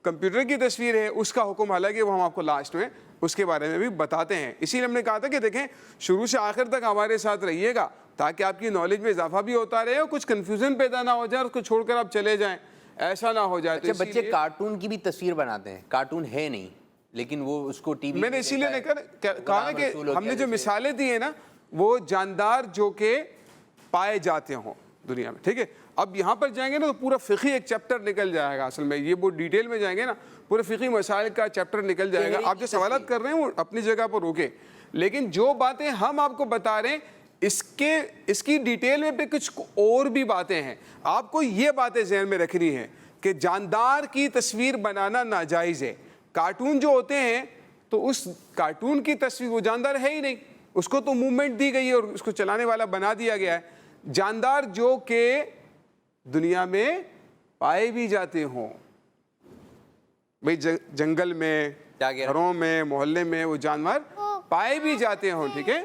کمپیوٹر کی تصویر ہے اس کا حکم حالانکہ وہ ہم آپ کو لاسٹ میں اس کے بارے میں بھی بتاتے ہیں. اسی لیے ہم نے کہا تھا کہ دیکھیں شروع سے آخر تک ہمارے ساتھ رہیے گا تاکہ آپ کی نالج میں اضافہ بھی ہوتا رہے اور کچھ کنفیوژن پیدا نہ ہو جائے اور اس کو چھوڑ کر آپ چلے جائیں, ایسا نہ ہو جائے. اچھا بچے کارٹون کی بھی تصویر بناتے ہیں, کارٹون ہے نہیں لیکن وہ اس کو ٹی وی میں نے اسی لیے کہا کہ ہم نے جو مثالیں دی ہیں نا وہ جاندار جو کہ پائے جاتے ہوں دنیا میں, ٹھیک ہے. اب یہاں پر جائیں گے نا تو پورا فقہی ایک چیپٹر نکل جائے گا. اصل میں یہ بہت ڈیٹیل میں جائیں گے نا پورے فقہی مسائل کا چیپٹر نکل جائے گا. آپ جو سوالات کر رہے ہیں وہ اپنی جگہ پر روکے, لیکن جو باتیں ہم آپ کو بتا رہے ہیں اس کی ڈیٹیل میں پہ کچھ اور بھی باتیں ہیں. آپ کو یہ باتیں ذہن میں رکھنی ہے کہ جاندار کی تصویر بنانا ناجائز ہے. کارٹون جو ہوتے ہیں تو اس کارٹون کی تصویر وہ جاندار ہے ہی نہیں, اس کو تو موومنٹ دی گئی ہے اور اس کو چلانے والا بنا دیا گیا ہے. جاندار جو کہ دنیا میں پائے بھی جاتے ہوں, بھئی جنگل میں کیا کہہ رہے ہیں؟ گھروں میں محلے میں وہ جانور پائے بھی جاتے ہوں, ٹھیک ہے.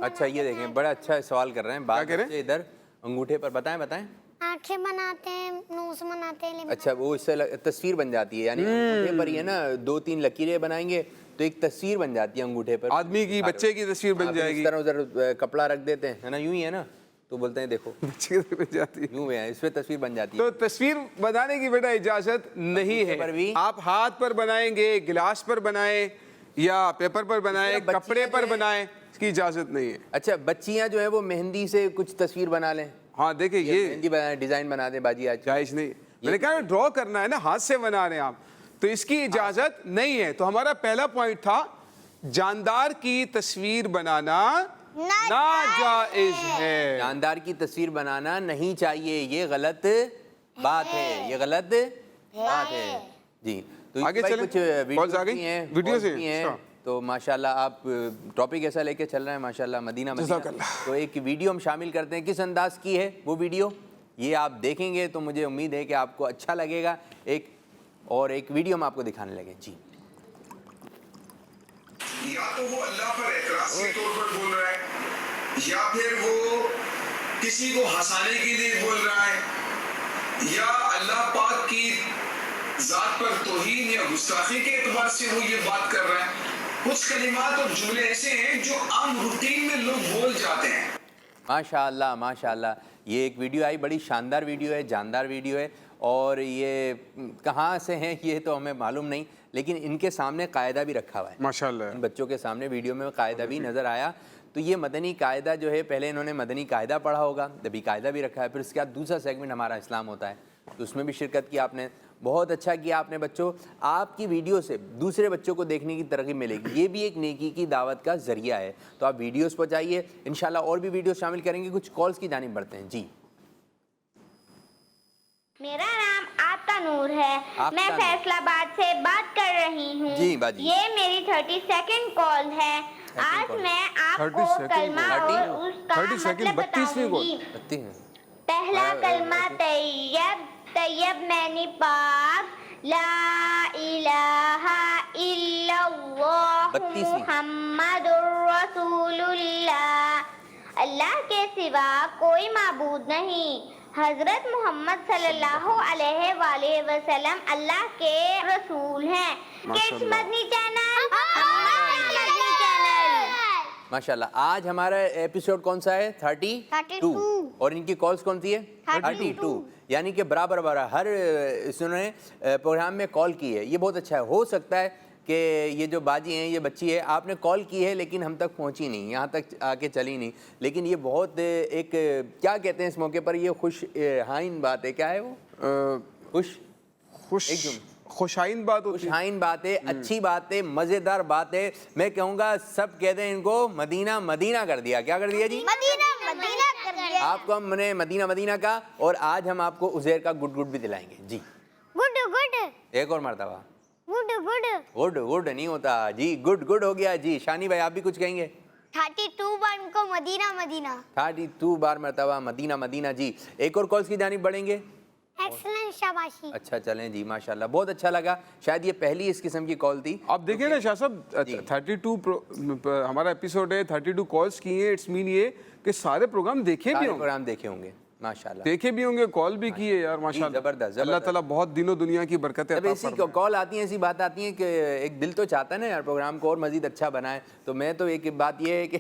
اچھا یہ دیکھیں بڑا اچھا سوال کر رہے ہیں. بات کہہ رہے ہیں؟ ادھر انگوٹھے پر بتائیں. آنکھیں بناتے ہیں, نوز بناتے ہیں. اچھا وہ اس سے تصویر بن جاتی ہے, یعنی انگوٹھے پر یہ نا 2-3 لکیریں بنائیں گے تو ایک تصویر بن جاتی ہے انگوٹھے پر, آدمی کی, بچے کی تصویر بن جائے اس گی. طرح ادھر کپڑا رکھ دیتے ہیں نا, یوں ہی ہے نا, تو بولتے ہیں دیکھو بچے کی بن جاتی ہے. یوں ہے, اس پہ تصویر بن جاتی ہے. تو تصویر بنانے کی بیٹا اجازت نہیں پر ہے. بھی آپ ہاتھ پر بنائیں گے, گلاس پر بنائیں یا پیپر پر بنائیں, کپڑے پر بنائیں, اس کی اجازت نہیں ہے. اچھا بچیاں جو ہیں وہ مہندی سے کچھ تصویر بنا لیں, ہاں دیکھیں یہ مہندی بنا ڈیزائن بنا دیں باجی آج. جائز نہیں. میں نے کہا ڈرا کرنا ہے نا, ہاتھ سے بنا رہے ہیں آپ, تو اس کی اجازت نہیں ہے. تو ہمارا پہلا پوائنٹ تھا جاندار کی تصویر بنانا ناجائز ہے. جاندار کی تصویر بنانا نہیں چاہیے, یہ غلط بات ہے, یہ غلط بات ہے. جی تو آگے چلیں, کچھ کالز آ گئی, ویڈیوز ہیں. تو ماشاءاللہ آپ ٹاپک ایسا لے کے چل رہے ہیں ماشاءاللہ, مدینہ. تو ایک ویڈیو ہم شامل کرتے ہیں, کس انداز کی ہے وہ ویڈیو یہ آپ دیکھیں گے تو مجھے امید ہے کہ آپ کو اچھا لگے گا. ایک ویڈیو ہم آپ کو دکھانے لگے. جی یا تو وہ اللہ پر اعتراض کے طور پر بول رہا ہے, یا پھر وہ کسی کو ہنسانے کے لیے بول رہا ہے, یا اللہ پاک کی ذات پر توہین یا گستاخی کے اعتبار سے وہ یہ بات کر رہا ہے. کچھ کلمات اور جملے ایسے ہیں جو عام روٹین میں لوگ بول جاتے ہیں. ماشاءاللہ ماشاءاللہ, یہ ایک ویڈیو آئی, بڑی شاندار ویڈیو ہے, جاندار ویڈیو ہے, اور یہ کہاں سے ہیں یہ تو ہمیں معلوم نہیں, لیکن ان کے سامنے قاعدہ بھی رکھا ہوا ہے ماشاءاللہ. ان بچوں کے سامنے ویڈیو میں قاعدہ بھی نظر آیا. تو یہ مدنی قاعدہ جو ہے, پہلے انہوں نے مدنی قاعدہ پڑھا ہوگا, ابھی قاعدہ بھی رکھا ہے, پھر اس کے بعد دوسرا سیگمنٹ ہمارا اسلام ہوتا ہے, تو اس میں بھی شرکت کی آپ نے. بہت اچھا کیا آپ نے بچوں, آپ کی ویڈیو سے دوسرے بچوں کو دیکھنے کی ترغیب ملے گی, یہ بھی ایک نیکی کی دعوت کا ذریعہ ہے. تو آپ ویڈیوز پہنچائیے, انشاءاللہ اور بھی ویڈیوز شامل کریں گے. کچھ کالز کی جانب بڑھتے ہیں. جی میرا نام آتا نور ہے, میں نور. فیصل آباد سے بات کر رہی ہوں. جی باجی. یہ میری 32nd کال ہے. آج میں آپ کو 32nd کلمہ اور اس کا 32nd مطلب 32ویں بتاؤں گی. بتتی ہیں. پہلا کلمہ طیب, طیب معنی پاک, لا الہ الا اللہ محمد رسول اللہ, اللہ کے سوا کوئی معبود نہیں, حضرت محمد صلی اللہ علیہ وآلہ وسلم اللہ کے رسول ہیں. کڈس مدنی چینل, مدنی چینل. ماشاءاللہ. آج ہمارا ایپیسوڈ کون سا ہے؟ 32. اور ان کی کالز کون سی ہے؟ 32. یعنی کہ برابر ہر انہوں نے پروگرام میں کال کی ہے. یہ بہت اچھا ہے. ہو سکتا ہے کہ یہ جو باجی ہیں, یہ بچی ہے, آپ نے کال کی ہے لیکن ہم تک پہنچی نہیں, یہاں تک آ کے چلی نہیں, لیکن یہ بہت ایک کیا کہتے ہیں اس موقع پر, یہ خوش ہائن بات ہے. کیا ہے وہ؟ خوشائن بات ہوتی ہے, خوشائن بات ہے, اچھی بات ہے, مزیدار بات ہے. میں کہوں گا سب کہتے ہیں ان کو مدینہ مدینہ کر دیا. کیا کر دیا جی؟ مدینہ کر دیا. آپ کو ہم نے مدینہ مدینہ کا, اور آج ہم آپ کو عزیر کا گڈ گڈ بھی دلائیں گے. جی گڈ گڈ ایک اور مرتبہ. گڈ گڈ گڈ گڈ نہیں ہوتا جی, گڈ گڈ ہو گیا. جی شانی بھائی آپ بھی کچھ کہیں گے؟ 32 بار ان کو مدینہ مدینہ. 32 بار مرتبہ مدینہ مدینہ. جی ایک اور کالز کی جانب بڑھیں گے. ایکسلنٹ, شاباشی. اچھا چلیں جی, ماشاءاللہ بہت اچھا لگا. شاید یہ پہلی اس قسم کی کال تھی. آپ دیکھیں نا شاہ صاحب, 32 ہمارا ایپیسوڈ ہے, 32 کالز کی ہیں, اٹس مین یہ کہ سارے پروگرام دیکھے بھی ہوں گے, پروگرام دیکھے ہوں گے ماشاءاللہ, دیکھے بھی ہوں گے, کال بھی کی ہے یار ماشاءاللہ. زبردست. اللہ تعالیٰ بہت دنوں دنیا کی برکتیں جب عطا ایسی فرمائے. کال آتی ہیں, ایسی بات آتی ہیں کہ ایک دل تو چاہتا ہے نا یار پروگرام کو اور مزید اچھا بنائیں. تو میں تو ایک بات یہ ہے کہ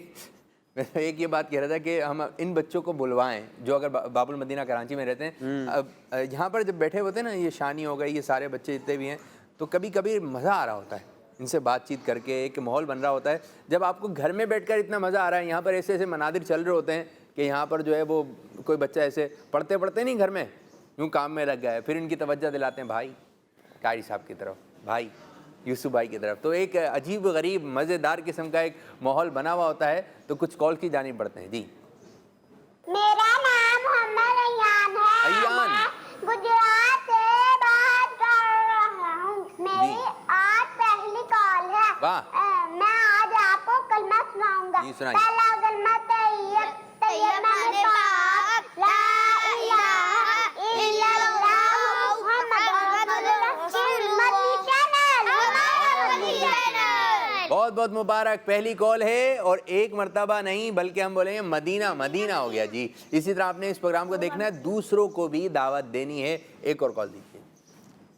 میں ایک یہ بات کہہ رہا تھا کہ ہم ان بچوں کو بلوائیں جو اگر باب المدینہ کراچی میں رہتے ہیں. اب یہاں پر جب بیٹھے ہوتے ہیں نا, یہ شانی ہو گئی, یہ سارے بچے جتنے بھی ہیں, تو کبھی کبھی مزہ آ رہا ہوتا ہے ان سے بات چیت کر کے, ایک ماحول بن رہا ہوتا ہے. جب آپ کو گھر میں بیٹھ کر اتنا مزہ آ رہا ہے, یہاں پر ایسے ایسے مناظر چل رہے ہوتے ہیں کہ یہاں پر جو ہے وہ کوئی بچہ ایسے پڑھتے نہیں گھر میں, یوں کام میں لگ گیا ہے, پھر ان کی توجہ دلاتے ہیں بھائی قاری صاحب کی طرف, بھائی یوسف بھائی کی طرف. تو ایک عجیب غریب مزیدار قسم کا ایک ماحول بنا ہوا ہوتا ہے. تو کچھ کال کی جانب بڑھتے ہیں. جی میرا نام محمد ایان ہے, ایان. میں گجرات سے بات کر رہا ہوں. میری آج پہلی کال ہے. واہ. میں آج آپ کو کلمہ سناؤں گا. جی سنائیے. پہلا کلمہ طیب, طیب معنی پاک, لا الہ الا اللہ محمد رسول اللہ. بہت مبارک. پہلی کال ہے اور ایک مرتبہ نہیں بلکہ ہم بولیں گے مدینہ مدینہ ہو گیا جی. اسی طرح آپ نے اس پروگرام کو دیکھنا ہے, دوسروں کو بھی دعوت دینی ہے. ایک اور کال دیجیے.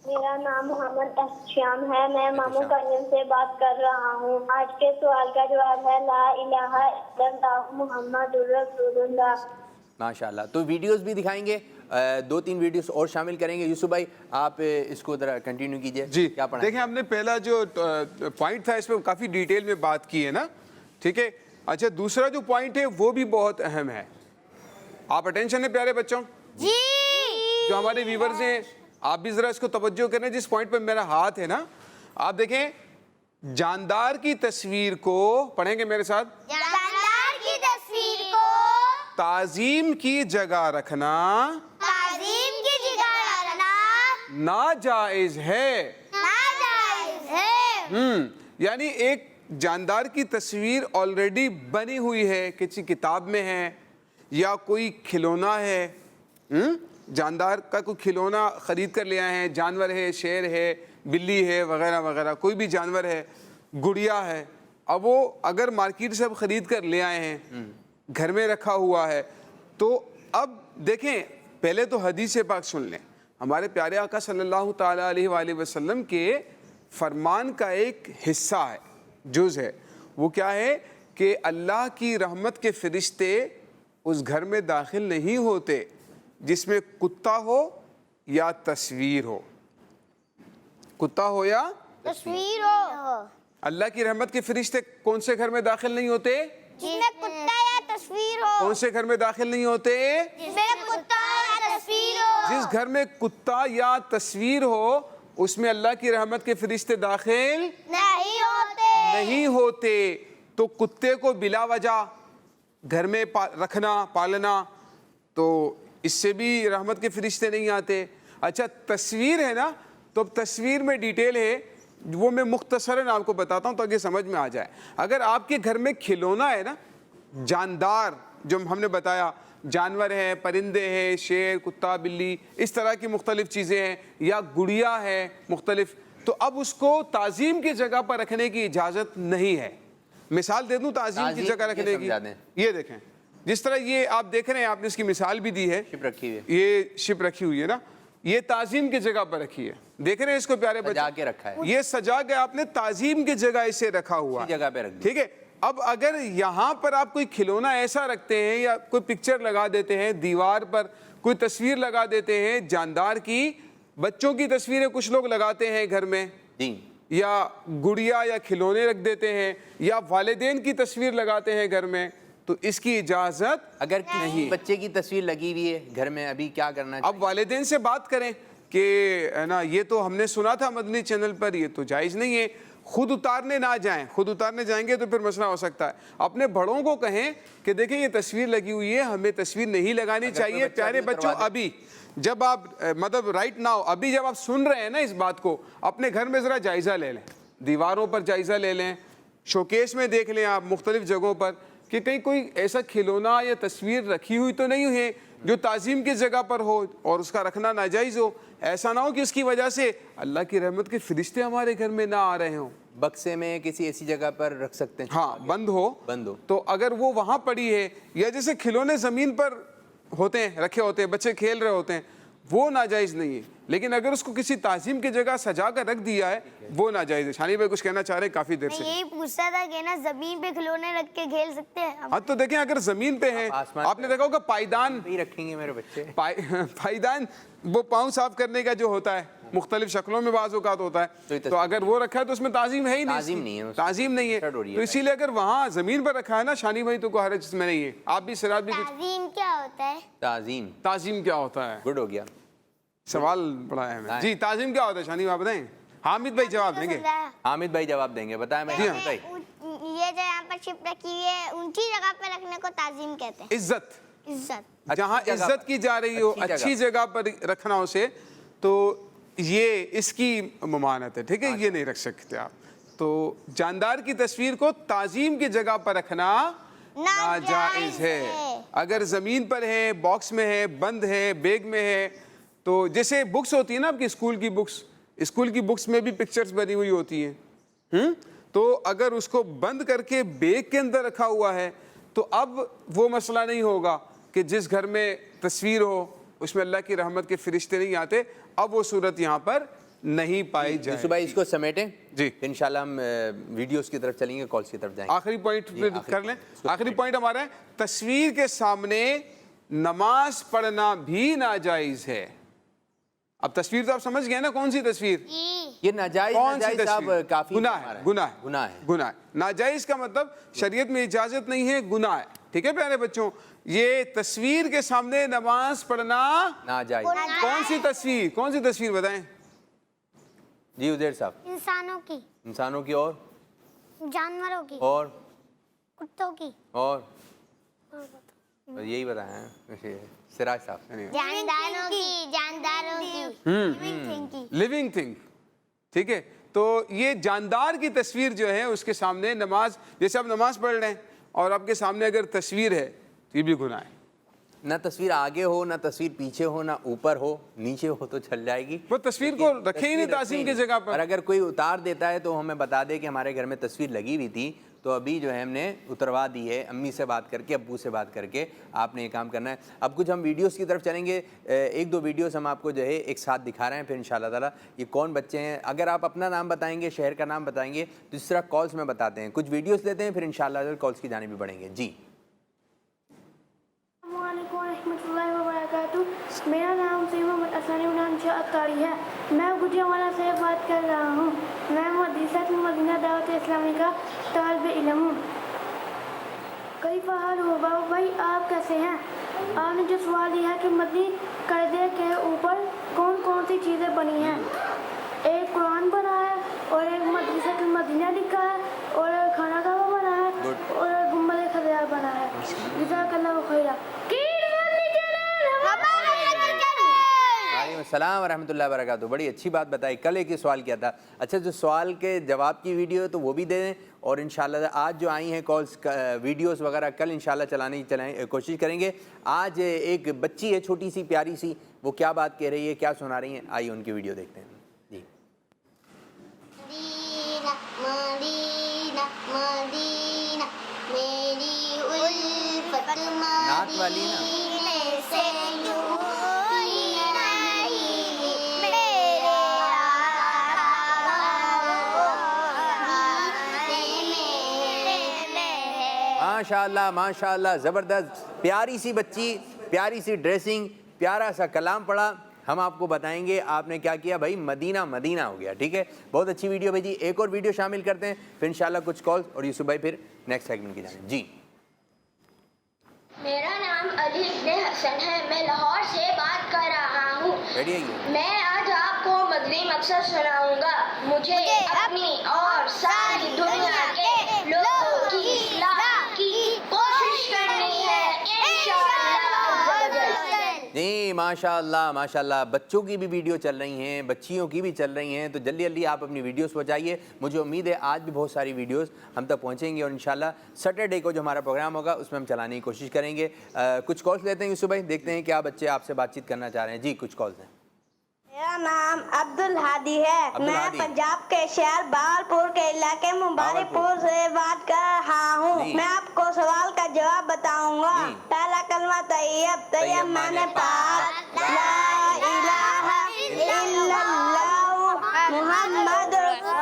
میرا نام محمد اشیام ہے, میں ماموں کنیم سے بات کر رہا ہوں. آج کے سوال کا جواب ہے لا الہ الا اللہ محمد رسول اللہ. ماشاء اللہ. تو ویڈیوز بھی دکھائیں گے, 2-3 ویڈیوز اور شامل کریں گے. یوسف بھائی آپ اس کو ذرا کنٹینیو کیجئے. جی کیا پڑھا دیکھیں, ہم نے پہلا جو پوائنٹ تھا اس پہ کافی ڈیٹیل میں بات کی ہے نا, ٹھیک ہے. اچھا دوسرا جو پوائنٹ ہے وہ بھی بہت اہم ہے. آپ اٹینشن ہے پیارے بچوں, جی جو ہمارے ویورز ہیں آپ بھی ذرا اس کو توجہ کریں. جس پوائنٹ پہ میرا ہاتھ ہے نا, آپ دیکھیں جاندار کی تصویر کو پڑھیں گے میرے ساتھ. جاندار کی تصویر کو تعظیم کی جگہ رکھنا تعظیم کی جگہ رکھنا ناجائز ہے. ناجائز ہے. یعنی ایک جاندار کی تصویر آلریڈی بنی ہوئی ہے, کسی کتاب میں ہے یا کوئی کھلونا ہے, جاندار کا کوئی کھلونا خرید کر لے آئے ہیں, جانور ہے, شیر ہے, بلی ہے وغیرہ وغیرہ, کوئی بھی جانور ہے, گڑیا ہے. اب وہ اگر مارکیٹ سے اب خرید کر لے آئے ہیں, گھر میں رکھا ہوا ہے, تو اب دیکھیں پہلے تو حدیث پاک سن لیں. ہمارے پیارے آقا صلی اللہ تعالیٰ علیہ وآلہ وسلم کے فرمان کا ایک حصہ ہے, جز ہے. وہ کیا ہے کہ اللہ کی رحمت کے فرشتے اس گھر میں داخل نہیں ہوتے جس میں کتا ہو یا تصویر ہو. کتا ہو یا تصویر ہو. اللہ کی رحمت کے فرشتے کون سے گھر میں داخل نہیں ہوتے؟ جس میں کتا یا تصویر ہو. کون سے گھر میں داخل نہیں ہوتے؟ جس میں کتا یا تصویر ہو. جس گھر میں کتا یا تصویر ہو اس میں اللہ کی رحمت کے فرشتے داخل نہیں ہوتے. نہیں ہوتے. تو کتے کو بلا وجہ گھر میں رکھنا پالنا, تو اس سے بھی رحمت کے فرشتے نہیں آتے. اچھا تصویر ہے نا, تو اب تصویر میں ڈیٹیل ہے, وہ میں مختصراً آپ کو بتاتا ہوں تاکہ سمجھ میں آ جائے. اگر آپ کے گھر میں کھلونا ہے نا, جاندار جو ہم نے بتایا, جانور ہیں, پرندے ہیں, شیر, کتا, بلی, اس طرح کی مختلف چیزیں ہیں, یا گڑیا ہے مختلف, تو اب اس کو تعظیم کی جگہ پر رکھنے کی اجازت نہیں ہے. مثال دے دوں تعظیم کی جگہ رکھنے کی. یہ دیکھیں جس طرح یہ آپ دیکھ رہے ہیں, آپ نے اس کی مثال بھی دی ہے, شپ رکھی ہوئی ہے, یہ شپ رکھی ہوئی ہے نا, یہ تعظیم کی جگہ پر رکھی ہے. دیکھ رہے ہیں اس کو پیارے بچے, سجا کے رکھا ہے, یہ سجا کے آپ نے تعظیم کی جگہ اسے رکھا ہوا جگہ پہ رکھ دیا. ٹھیک ہے. اب اگر یہاں پر آپ کوئی کھلونا ایسا رکھتے ہیں یا کوئی پکچر لگا دیتے ہیں, دیوار پر کوئی تصویر لگا دیتے ہیں جاندار کی, بچوں کی تصویریں کچھ لوگ لگاتے ہیں گھر میں, یا گڑیا یا کھلونے رکھ دیتے ہیں, یا والدین کی تصویر لگاتے ہیں گھر میں, تو اس کی اجازت اگر کسی بچے کی تصویر لگی ہوئی ہے گھر میں, ابھی کیا کرنا چاہیے؟ اب والدین سے بات کریں کہ نا یہ تو ہم نے سنا تھا مدنی چینل پر, یہ تو جائز نہیں ہے. خود اتارنے نہ جائیں, خود اتارنے جائیں گے تو پھر مسئلہ ہو سکتا ہے. اپنے بڑوں کو کہیں کہ دیکھیں یہ تصویر لگی ہوئی ہے, ہمیں تصویر نہیں لگانی چاہیے. پیارے بچوں, ابھی جب آپ مطلب رائٹ ناؤ, ابھی جب آپ سن رہے ہیں نا اس بات کو, اپنے گھر میں ذرا جائزہ لے لیں, دیواروں پر جائزہ لے لیں, شوکیس میں دیکھ لیں آپ مختلف جگہوں پر کہ کہیں کوئی ایسا کھلونا یا تصویر رکھی ہوئی تو نہیں ہے جو تعظیم کی جگہ پر ہو اور اس کا رکھنا ناجائز ہو. ایسا نہ ہو کہ اس کی وجہ سے اللہ کی رحمت کے فرشتے ہمارے گھر میں نہ آ رہے ہوں. بکسے میں کسی ایسی جگہ پر رکھ سکتے ہیں, ہاں بند ہو, تو اگر وہ وہاں پڑی ہے, یا جیسے کھلونے زمین پر ہوتے ہیں رکھے ہوتے ہیں, بچے کھیل رہے ہوتے ہیں, وہ ناجائز نہیں ہے. لیکن اگر اس کو کسی تعظیم کی جگہ سجا کر رکھ دیا ہے وہ ناجائز ہے. شانی بھائی کچھ کہنا چاہ رہے ہیں کافی دیر سے. یہی پوچھتا تھا کہ نا زمین پہ کھلونے رکھ کے کھیل سکتے ہیں؟ ہاں تو دیکھیں اگر زمین پہ ہیں, آپ نے دیکھا ہوگا پائیدان نہیں رکھیں گے میرے بچے, پائیدان وہ پاؤں صاف کرنے کا جو ہوتا ہے مختلف شکلوں میں بعض اوقات ہوتا ہے, تو اگر وہ رکھا ہے تو اس میں تعظیم ہے ہی نہیں, تعظیم نہیں ہے. تو اسی لیے اگر وہاں زمین پر رکھا ہے نا شانی بھائی, تو کوئی حرج اس میں نہیں ہے. آپ بھی سراج بھی کچھ, تعظیم کیا ہوتا ہے؟ تعظیم کیا ہوتا ہے, گڈ ہو گیا سوال بڑا اہم ہے. جی تعظیم کیا ہوتا ہے شانی بھائی بتائیں, حامد بھائی جواب دیں گے. حامد بھائی جواب دیں گے, بتائیں. میں حامد بھائی, یہ جو یہاں پر شپ رکھی ہوئی ہے اونچی جگہ پہ رکھنے کو تعظیم کہتے ہیں. عزت, عزت, جہاں عزت کی جا رہی ہو, اچھی جگہ پر رکھنا اسے, تو یہ اس کی ممانعت ہے. ٹھیک ہے, یہ نہیں رکھ سکتے آپ. تو جاندار کی تصویر کو تعظیم کی جگہ پر رکھنا ناجائز ہے. اگر زمین پر ہے, باکس میں ہے, بند ہے, بیگ میں ہے, تو جیسے بکس ہوتی ہیں نا آپ کی اسکول کی بکس, اسکول کی بکس میں بھی پکچرز بنی ہوئی ہوتی ہیں, تو اگر اس کو بند کر کے بیگ کے اندر رکھا ہوا ہے تو اب وہ مسئلہ نہیں ہوگا کہ جس گھر میں تصویر ہو اس میں اللہ کی رحمت کے فرشتے نہیں آتے، اب وہ صورت یہاں پر نہیں پائی جائے۔ یوسف بھائی اس کو سمیٹیں جی، انشاءاللہ ہم ویڈیوز کی طرف چلیں گے، کالز کی طرف جائیں گے۔ آخری پوائنٹ کر لیں، آخری پوائنٹ ہمارا ہے تصویر کے سامنے نماز پڑھنا بھی ناجائز ہے۔ اب تصویر تو آپ سمجھ گئے نا کون سی تصویر؟ یہ ناجائز کون سی ناجائز صاحب تصویر؟ کافی گناہ ہے، گناہ ہے، گناہ ہے۔ گناہ ہے۔ ناجائز کا مطلب شریعت میں اجازت نہیں ہے، گناہ ہے، ٹھیک ہے پیارے بچوں؟ یہ تصویر کے سامنے نماز پڑھنا ناجائز۔ کون سی تصویر؟ کون سی تصویر بتائیں؟ جی عزیر صاحب، انسانوں کی، انسانوں کی اور جانوروں کی، اور کتوں کی، اور یہی بتائیں سراج صاحب۔ جانداروں کی، جانداروں کی، لیونگ تھنگ، ٹھیک ہے؟ تو یہ جاندار کی تصویر جو ہے اس کے سامنے نماز، جیسے آپ نماز پڑھ رہے ہیں اور آپ کے سامنے اگر تصویر ہے تو یہ بھی گناہ ہے۔ نہ تصویر آگے ہو، نہ تصویر پیچھے ہو، نہ اوپر ہو، نیچے ہو تو چل جائے گی، وہ تصویر کو رکھے ہی نہیں تعظیم کی جگہ پر۔ اور اگر کوئی اتار دیتا ہے تو ہمیں بتا دے کہ ہمارے گھر میں تصویر لگی ہوئی تھی تو ابھی جو ہے ہم نے اتروا دی ہے، امی سے بات کر کے، ابو سے بات کر کے آپ نے یہ کام کرنا ہے۔ اب کچھ ہم ویڈیوز کی طرف چلیں گے، ایک دو ویڈیوز ہم آپ کو جو ہے ایک ساتھ دکھا رہے ہیں، پھر انشاءاللہ تعالیٰ یہ کون بچے ہیں، اگر آپ اپنا نام بتائیں گے، شہر کا نام بتائیں گے تو اس طرح کالز میں بتاتے ہیں۔ کچھ ویڈیوز لیتے ہیں پھر انشاءاللہ کالز کی جانب بھی بڑھیں گے۔ جی السلام علیکم ورحمۃ اللہ وبرکاتہ۔ میرا نام سید محمد اسانی عنان شاہ اتاری ہے، میں گجرانوالہ سے بات کر رہا ہوں۔ میں مدرسہ المدینہ دعوت اسلامی کا طالب علم ہوں۔ کئی فحال ہو بابو بھائی، آپ کیسے ہیں؟ آپ نے جو سوال دیا ہے کہ مدنی قاعدے کے اوپر کون کون سی چیزیں بنی ہیں، ایک قرآن بنا ہے اور ایک مدرسہ المدینہ لکھا ہے اور ایک خانہ کعبہ بنا ہے اور ایک گنبد خضرا بنا ہے۔ جزاک اللہ خیرہ۔ وعلیکم السلام ورحمۃ اللہ وبرکاتہ، بڑی اچھی بات بتائی۔ کل ایک سوال کیا تھا، اچھا جو سوال کے جواب کی ویڈیو ہے تو وہ بھی دے دیں، اور انشاءاللہ آج جو آئی ہیں کالز ویڈیوز وغیرہ کل انشاءاللہ چلانے کی کوشش کریں گے۔ آج ایک بچی ہے چھوٹی سی پیاری سی، وہ کیا بات کہہ رہی ہے، کیا سنا رہی ہیں، آئیے ان کی ویڈیو دیکھتے ہیں۔ جی مدینہ مدینہ میری الفت نعت والی نا، مدینے سے یوں ہی نہیں ماشاءاللہ ماشاءاللہ، زبردست، پیاری سی بچی، پیاری سی ڈریسنگ، پیارا سا کلام پڑھا۔ ہم آپ کو بتائیں گے آپ نے کیا کیا، بھائی مدینہ مدینہ ہو گیا، ٹھیک ہے؟ بہت اچھی ویڈیو بھیجی، ایک اور ویڈیو شامل کرتے ہیں پھر انشاءاللہ کچھ کالز، اور یوسف بھائی پھر نیکسٹ سیگمنٹ کی جانب۔ جی میرا نام علی ابن حسن ہے، میں لاہور سے بات کر رہا ہوں۔ ریڈی ہے؟ میں آج آپ کو مدنی مقصد سناؤں گا۔ مجھے اپنی اور ساری دنیا کے لوگوں کی اصلاح کی کوشش کرنی ہے انشاءاللہ عز و جل۔ جی ماشاءاللہ ماشاءاللہ، بچوں کی بھی ویڈیو چل رہی ہیں، بچیوں کی بھی چل رہی ہیں، تو جلدی جلدی آپ اپنی ویڈیوز پہنچائیے۔ مجھے امید ہے آج بھی بہت ساری ویڈیوز ہم تک پہنچیں گی، اور انشاءاللہ سیٹرڈے کو جو ہمارا پروگرام ہوگا اس میں ہم چلانے کی کوشش کریں گے۔ کچھ کالز لیتے ہیں یوسف بھائی، دیکھتے ہیں کیا بچے آپ سے بات چیت کرنا چاہ رہے ہیں۔ جی کچھ کالز ہیں۔ میرا نام عبدالہادی ہے، میں پنجاب کے شہر بہاولپور کے علاقے مبارک پور سے بات کر رہا ہوں۔ میں آپ کو سوال کا جواب بتاؤں گا۔ پہلا کلمہ طیب، طیب معنی پاک، لا الہ الا اللہ محمد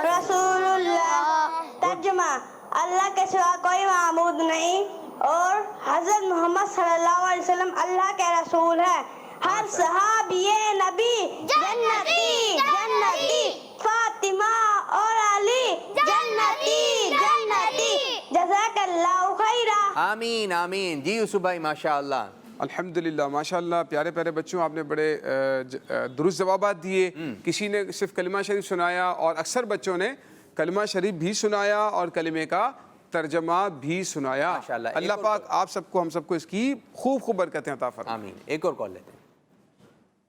رسول اللہ۔ ترجمہ، اللہ کے سوا کوئی معبود نہیں اور حضرت محمد صلی اللہ علیہ وسلم اللہ کے رسول ہے۔ ہر صحابی نبی جنتی جنتی، فاطمہ اور علی جنتی جنتی، جزاک اللہ خیرہ۔ آمین آمین۔ جی یوسف بھائی ماشاءاللہ الحمدللہ ماشاءاللہ، پیارے پیارے بچوں، آپ نے بڑے درست جوابات دیے۔ کسی نے صرف کلمہ شریف سنایا اور اکثر بچوں نے کلمہ شریف بھی سنایا اور کلمے کا ترجمہ بھی سنایا۔ ماشاءاللہ۔ اللہ پاک آپ سب کو، ہم سب کو اس کی خوب خوب برکتیں عطا فرمائے۔ آمین۔ ایک اور کال لیتے ہیں۔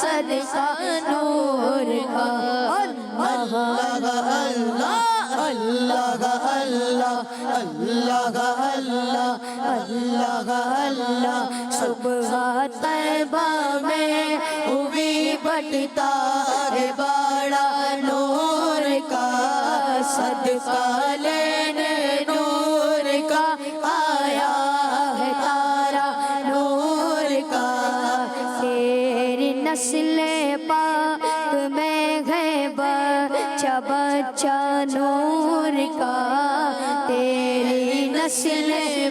صدقہ نور کا اللہ اللہ اللہ اللہ اللہ اللہ اللہ اللہ صبح طیبہ میں ہوئی بٹتا ہے بڑا نور کا صدقہ لینے نور کا آیا ہے تارا نور کا تیری نسل پاک میں ہے بچہ بچہ نور کا تیری نسل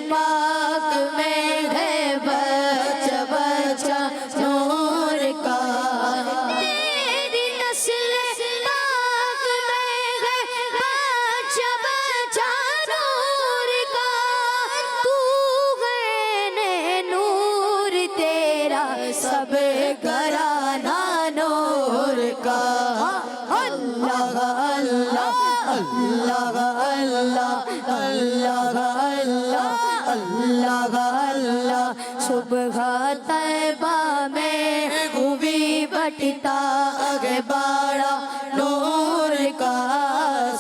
پاک میں ہے بچہ بچہ نور کا تیری نسل پاک میں ہے بچہ بچہ نور کا تو ہے نور تیرا سب گھرانہ نور کا اللہ اللہ اللہ اللہ اللہ اللہ اللہ اللہ صبح طیبہ میں ہوئی بٹتا ہے بڑا نور کا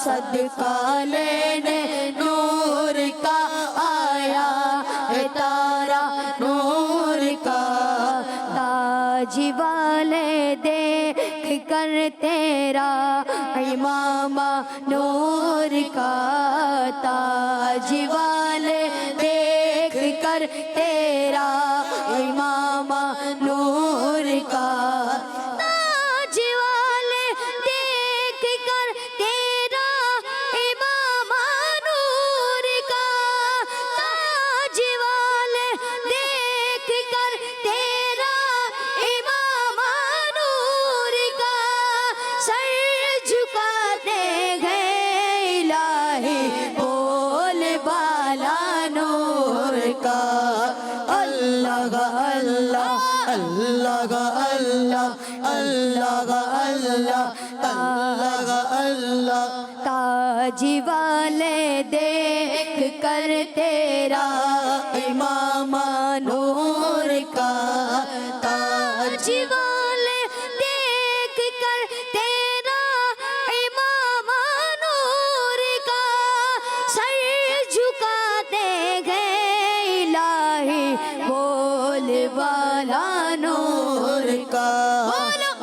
صدقہ لینے نور کا آیا ہے تارا نور کا تاج والے دیکھ کر تیرا امامہ نور کا تاج والے دیکھ کر تیرا امامہ نور کا تاج والے دیکھ کر تیرا امامہ نور کا تاج والے دیکھ کر تیرا امامہ نور کا سر جھکاتے گئے الہی بول بالا نور کا اللہ اللہ اللہ اللہ اللہ اللہ اللہ اللہ تاج والے دیکھ کر تیرا امامہ نور کا تاج والے دیکھ کر تیرا امامہ نور کا سر جھکاتے گئے الہی بول والا نور کا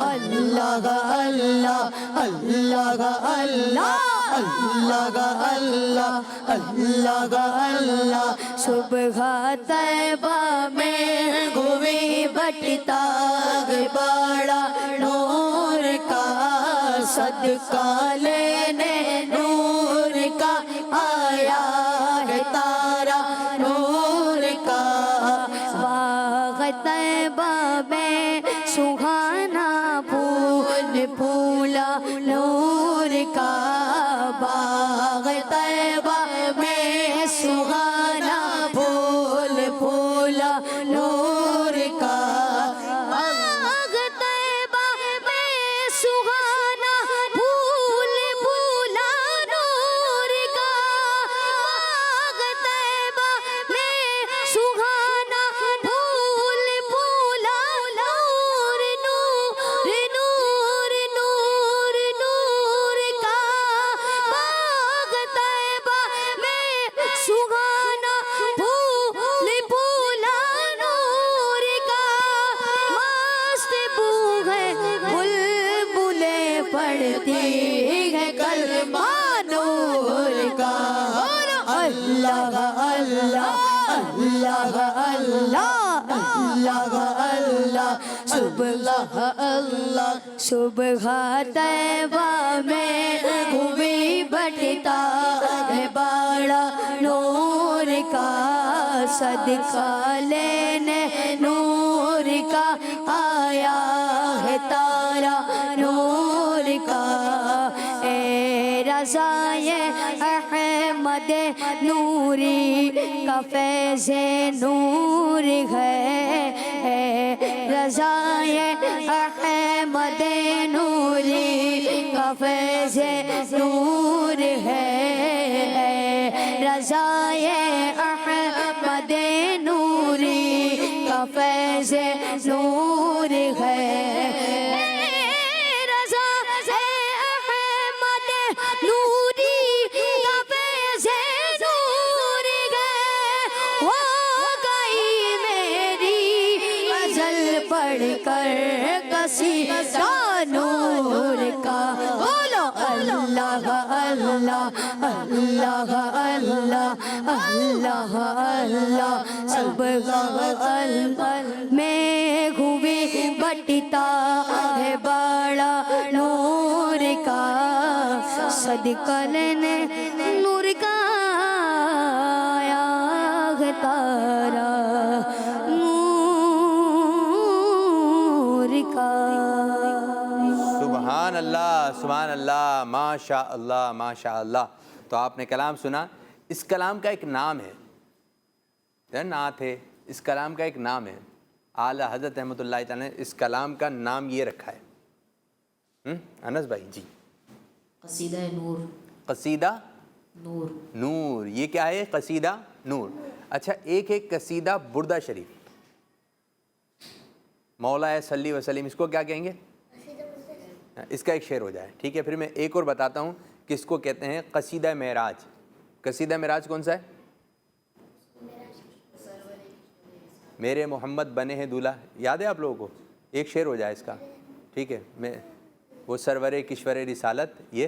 اللہ اللہ اللہ اللہ اللہ اللہ اللہ اللہ صبح طیبہ میں ہوئی بٹتا ہے بڑا نور کا صدقہ لینے نور کا آیا ہے تارا نور کا باغ طیبہ میں سہانا پھول پھولا نور کا باغ طیبہ میں سہانا پھول پھولا نور کا باغ طیبہ میں سہانا پھول پھولا نور کا باغ طیبہ میں سہانا پھول پھولا نور نور نور نور نور کا باغ طیبہ میں سہانا پھول پھولا نور کا مست بو ہے بلبلیں پڑھتی ہے کلمہ نور کا اللہ اللہ اللہ اللہ اللہ اللہ صبح اللہ صبح طیبہ میں ہوئی بٹتا ہے بڑا نور کا صدقہ لینے نور کا آیا ہے تارا نور کا اے رضائے احمد نوری کا فیض نور ہے رضائے احمد نوری کا فیض نور ہے رضائے احمد نوری کا فیض نور ہے چل پڑھ کر قصیدہ نور کا بولو اللہ اللہ اللہ اللہ اللہ اللہ سبحان میں ہوئی بٹتا ہے بڑا نور کا صدقہ لینے نور کا آیا ہے تارا نور کا سبحان اللہ ماشاء اللہ ماشاء اللہ. تو آپ نے کلام سنا. اس کلام کا ایک نام ہے نعت ہے. اس کلام کا ایک نام ہے. اعلیٰ حضرت رحمۃ اللہ تعالیٰ نے اس کلام کا نام یہ رکھا ہے. انس بھائی جی. قصیدہ نور. قصیدہ نور. نور. یہ کیا ہے؟ قصیدہ نور. اچھا ایک ایک قصیدہ بردہ شریف مولا صلی وسلم اس کو کیا کہیں گے؟ اس کا ایک شعر ہو جائے. ٹھیک ہے پھر میں ایک اور بتاتا ہوں کہ اس کو کہتے ہیں قصیدہ معراج. قصیدہ معراج کون سا ہے؟ میرے محمد بنے ہیں دولہا. یاد ہے آپ لوگوں کو؟ ایک شعر ہو جائے اس کا. ٹھیک ہے میں وہ سرور کشور رسالت یہ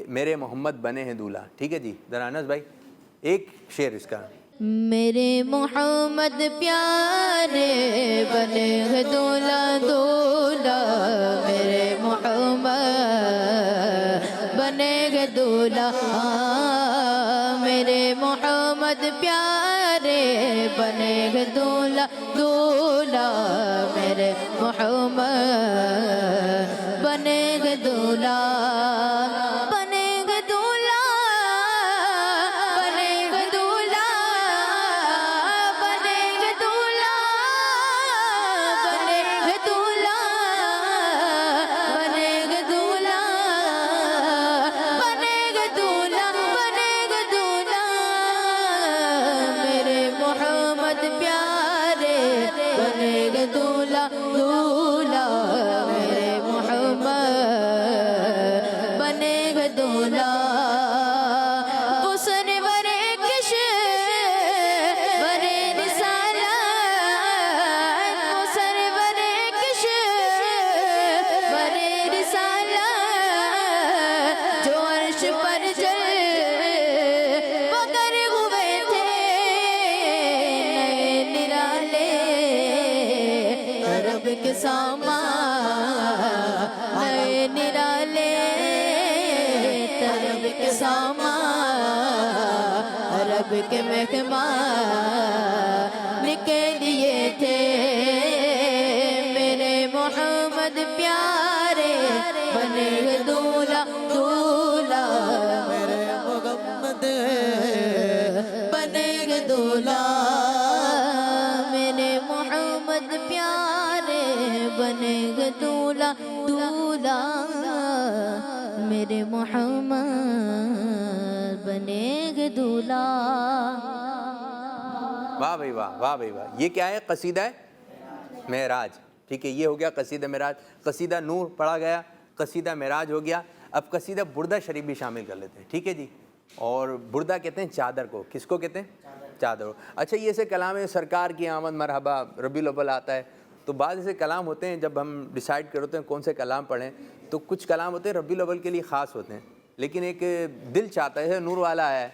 میرے محمد بنے ہیں دولہا. ٹھیک ہے جی ذرا انس بھائی ایک شعر اس کا. میرے محمد پیارے بنے ہیں دولہا دولہا میرے محمد بنے گے دولہا میرے محمد پیارے بنے گے دولہا دولہا میرے محمد بنے گے دولہا بنے گے دولہا بنے گے دولہا بنے گے دولہا بنے گے دولہا بنے گے دولہا بنے گے دولہا بنے گے دولہا میرے محمد پیارے بنے گے دولہا دولہا میرے محمد بنے گے دولہا وہ سرور کش برے رسالت وہ سرور کش برے رسالت جو عرش پر جل پکڑ ہوئے تھے نئے نرالے عرب کے سامان نئے نرالے عرب کے سامان عرب کے مہمان کے لیے تھے میرے محمد پیارے بنے گے دولہا دولہا میرے محمد بنے گے دولہا میرے محمد پیارے بنے گے دولہا دولہا میرے محمد بنے گے دولہا. واہ بھائی واہ واہ بھائی واہ. یہ کیا ہے؟ قصیدہ ہے معراج. ٹھیک ہے یہ ہو گیا قصیدہ معراج. قصیدہ نور پڑھا گیا. قصیدہ معراج ہو گیا. اب قصیدہ بردہ شریف بھی شامل کر لیتے ہیں. ٹھیک ہے جی. اور بردہ کہتے ہیں چادر کو. کس کو کہتے ہیں؟ چادر کو. اچھا یہ ایسے کلام ہے سرکار کی آمد مرحبا ربیع الاول آتا ہے تو بعض ایسے کلام ہوتے ہیں جب ہم ڈیسائیڈ کرتے ہیں کون سے کلام پڑھیں تو کچھ کلام ہوتے ہیں ربیع الاول کے لیے خاص ہوتے ہیں لیکن ایک دل چاہتا ہے نور والا ہے.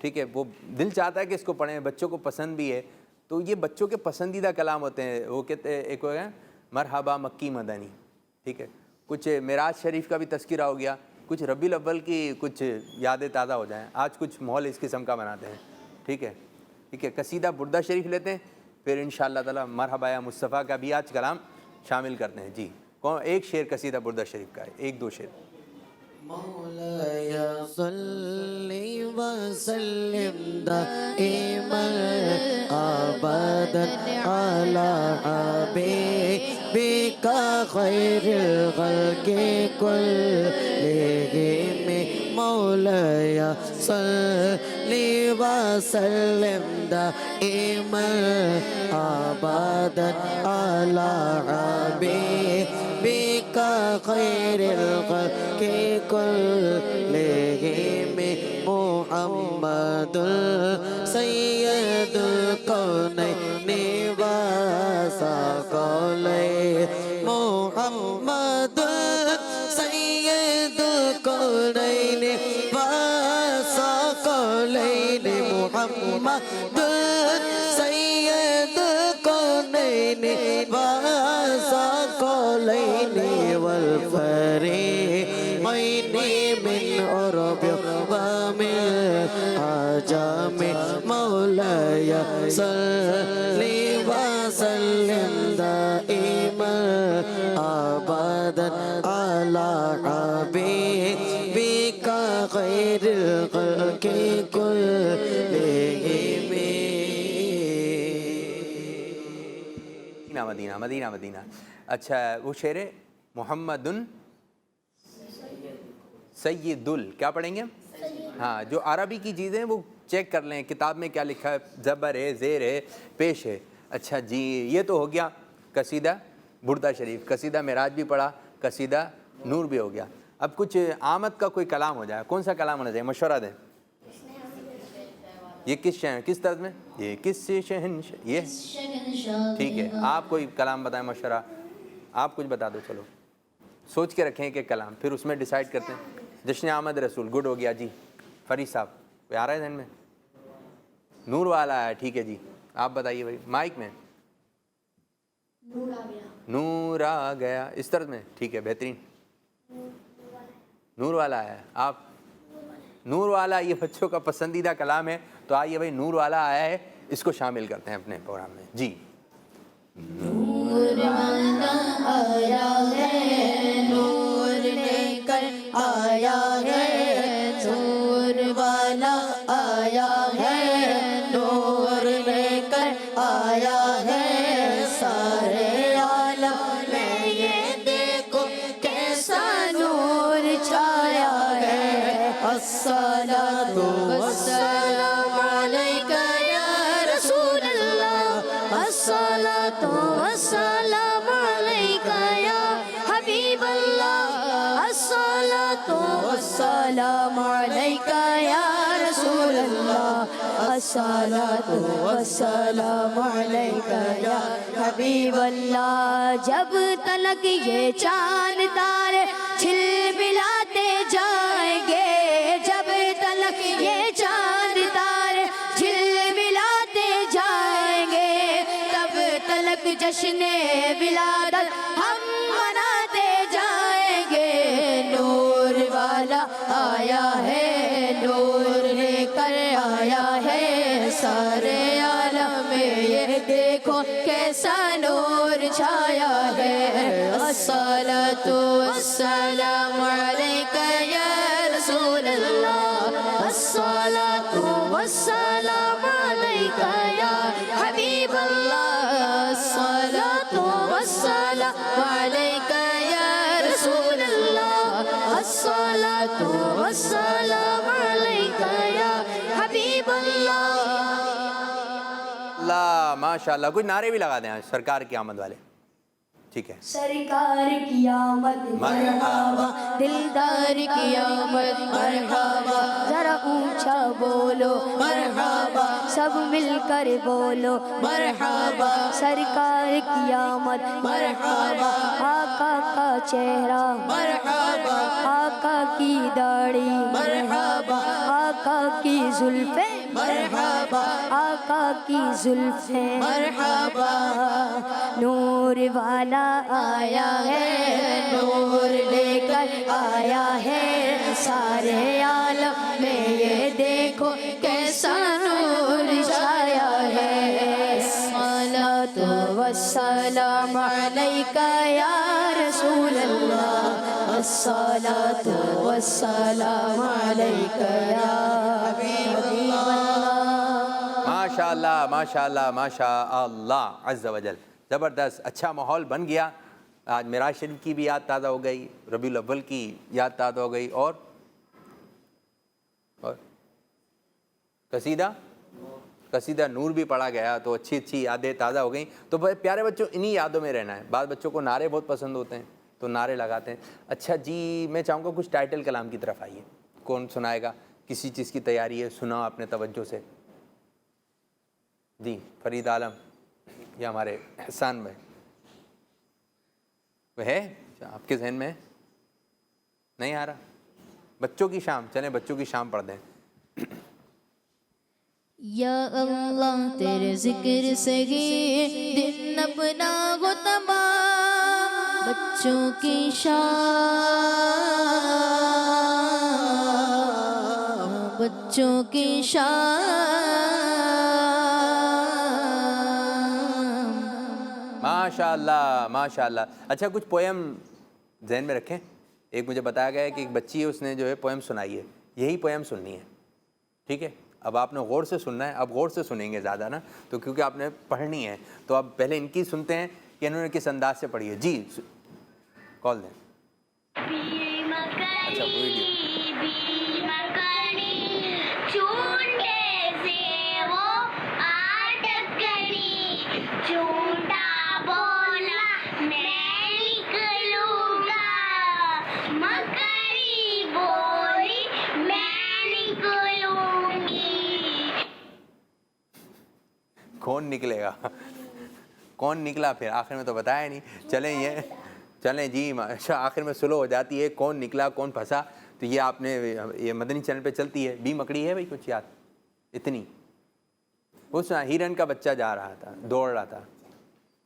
ٹھیک ہے وہ دل چاہتا ہے کہ اس کو پڑھیں بچوں کو پسند بھی ہے تو یہ بچوں کے پسندیدہ کلام ہوتے ہیں. وہ کہتے ہیں ایک ہو گیا مرحبا مکی مدنی. ٹھیک ہے کچھ معراج شریف کا بھی تذکرہ ہو گیا. کچھ ربیع الاول کی کچھ یادیں تازہ ہو جائیں. آج کچھ ماحول اس قسم کا بناتے ہیں. ٹھیک ہے قصیدہ بردہ شریف لیتے ہیں پھر انشاءاللہ تعالی مرحبا یا مصطفیٰ کا بھی آج کلام شامل کرتے ہیں. جی کون ایک شعر قصیدہ بردہ شریف کا ہے ایک دو شعر. مولاي صل وسلم دائما ابدا على حبيبك خير الخلق كلهم مولاي صل وسلم دائما ابدا على حبيبك خير الخلق كلهم محمد سيد الكونين ثقلين محمد سيد الكونين وثقلين محمد سيد الكونين وثقلين والفريقين من عرب ومن عجم مولاي صل وسلم دائما ابدا على حبيبك خير الخلق كلهم. مدینہ مدینہ مدینہ. اچھا وہ شعر محمدن سیدل کیا پڑھیں گے؟ ہاں جو عربی کی چیزیں وہ چیک کر لیں کتاب میں کیا لکھا ہے، زبر ہے، زیر ہے، پیش ہے. اچھا جی یہ تو ہو گیا قصیدہ بردہ شریف، قصیدہ معراج بھی پڑھا، قصیدہ نور بھی ہو گیا. اب کچھ آمد کا کوئی کلام ہو جائے. کون سا کلام ہونا چاہیے؟ مشورہ دیں. یہ کس طرز میں؟ یہ کس شہنشاہ، یہ ٹھیک ہے. آپ کوئی کلام بتائیں مشورہ، آپ کچھ بتا دو. چلو سوچ کے رکھیں کہ کلام پھر اس میں ڈیسائیڈ کرتے ہیں. جشن آمد رسول گڈ ہو گیا جی. فرید صاحب کوئی آ رہا ہے ذہن میں؟ نور والا ہے، ٹھیک ہے جی. آپ بتائیے بھائی مائک میں. نور آ گیا اس طرز میں، ٹھیک ہے بہترین. نور والا ہے. آپ نور والا یہ بچوں کا پسندیدہ کلام ہے، تو آئیے بھائی نور والا آیا ہے اس کو شامل کرتے ہیں اپنے پروگرام میں جی. نور والا آیا ہے، نور لے کر آیا ہے. نور والا آیا ہے، نور لے کر آیا ہے. سارے عالم میں یہ دیکھو کیسا نور چھایا ہے. الصلاۃ والسلام علیک یا رسول اللہ، الصلاۃ والسلام علیک یا حبیب اللہ، الصلاۃ والسلام علیک یا رسول اللہ، الصلاۃ والسلام علیک یا حبیب اللہ. جب تلک یہ چاند تارے چھل ملاتے جائیں گے، جب تلک یہ چاند تارے چھل ملاتے جائیں گے، تب تلک جشن ولادت ہم مناتے جائیں گے. نور والا آیا ہے، نور لے کر آیا ہے. سارے عالم میں یہ دیکھو کیسا نور چھایا ہے. الصلاۃ والسلام علیک یا رسول اللہ، الصلاۃ والسلام علیک یا حبیب اللہ، الصلاۃ والسلام علیک یا رسول اللہ، الصلاۃ والسلام علیک یا حبیب اللہ. اللہ ماشاء اللہ. کچھ نعرے بھی لگا دیں آج سرکار کی آمد والے. ٹھیک ہے. سرکار کی آمد مرحبا، دلدار کی آمد مرحبا. ذرا اونچا بولو مرحبا، سب مل کر بولو مرحبا. سرکار کی آمد مرحبا، آقا کا چہرہ مرحبا، آقا کی داڑھی مرحبا، آقا کی زلفیں مرحبا، آقا کی زلفیں مرحبا. نور والا آیا ہے، نور لے کر آیا ہے. سارے عالم میں یہ دیکھو کیسا نور چھایا ہے. الصلاۃ والسلام علیک یا رسول اللہ، الصلاۃ والسلام علیک یا حبیب اللہ. ماشاء اللہ ماشاء اللہ ماشاء اللہ عز و جل. زبردست. اچھا ماحول بن گیا. آج معراج شریف کی بھی یاد تازہ ہو گئی، ربیع الاول کی یاد تازہ ہو گئی، اور قصیدہ نور بھی پڑھا گیا، تو اچھی اچھی یادیں تازہ ہو گئیں. تو پیارے بچوں انہی یادوں میں رہنا ہے. بعض بچوں کو نعرے بہت پسند ہوتے ہیں تو نعرے لگاتے ہیں. اچھا جی میں چاہوں گا کچھ ٹائٹل کلام کی طرف آئیے. کون سنائے گا؟ کسی چیز کی تیاری ہے؟ سنا اپنے توجہ سے. جی فرید عالم یہ ہمارے احسان بھائی وہ ہے آپ کے ذہن میں نہیں آ رہا؟ بچوں کی شام، چلیں بچوں کی شام پڑھ دیں. یا اللہ تیرے ذکر سے ہی دن اپنا ہو تمام، بچوں کی شام، بچوں کی شام. ماشاء اللہ ماشاء اللہ. اچھا کچھ پویم ذہن میں رکھیں. ایک مجھے بتایا گیا ہے کہ ایک بچی ہے، اس نے جو ہے پویم سنائی ہے، یہی پویم سننی ہے، ٹھیک ہے؟ اب آپ نے غور سے سننا ہے، اب غور سے سنیں گے زیادہ نا، تو کیونکہ آپ نے پڑھنی ہے تو اب پہلے ان کی سنتے ہیں کہ انہوں نے کس انداز سے پڑھی ہے. جی کال دیں. اچھا ویڈیو. کون نکلے گا؟ کون نکلا پھر آخر میں تو بتایا نہیں. چلیں جی اچھا آخر میں سلو ہو جاتی ہے کون نکلا کون پھنسا. تو یہ آپ نے یہ مدنی چینل پہ چلتی ہے. بی مکڑی ہے بھائی کچھ یاد اتنی. اس ہرن کا بچہ جا رہا تھا، دوڑ رہا تھا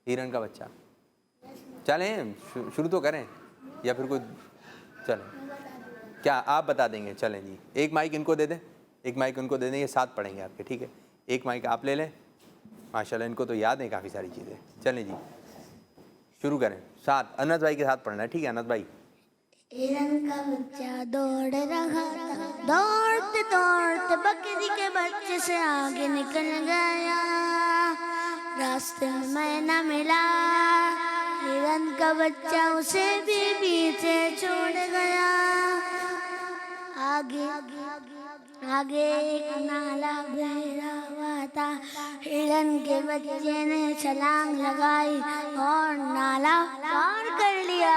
ہرن کا بچہ. چلیں شروع تو کریں یا پھر کوئی چلیں کیا آپ بتا دیں گے؟ چلیں جی ایک مائک ان کو دے دیں، ایک مائک ان کو دے دیں، یہ ساتھ پڑھیں گے آپ کے، ٹھیک ہے؟ ایک مائک آپ لے لیں. ماشاءاللہ ان کو تو یاد ہیں کافی ساری چیزیں. چلیں جی شروع کریں. ساتھ انس بھائی کے ساتھ پڑھنا ہے، ٹھیک ہے انس بھائی؟ ہرن کا بچہ دوڑ رہا تھا، دوڑتے دوڑتے بکری کے بچے سے آگے نکل گیا. راستے میں مینا ملا، ہرن کا بچہ اسے بھی پیچھے چھوڑ گیا. آگے ایک نالا بہہ ہوا تھا، ہرن کے بچے نے چھلانگ لگائی اور نالا پار کر لیا.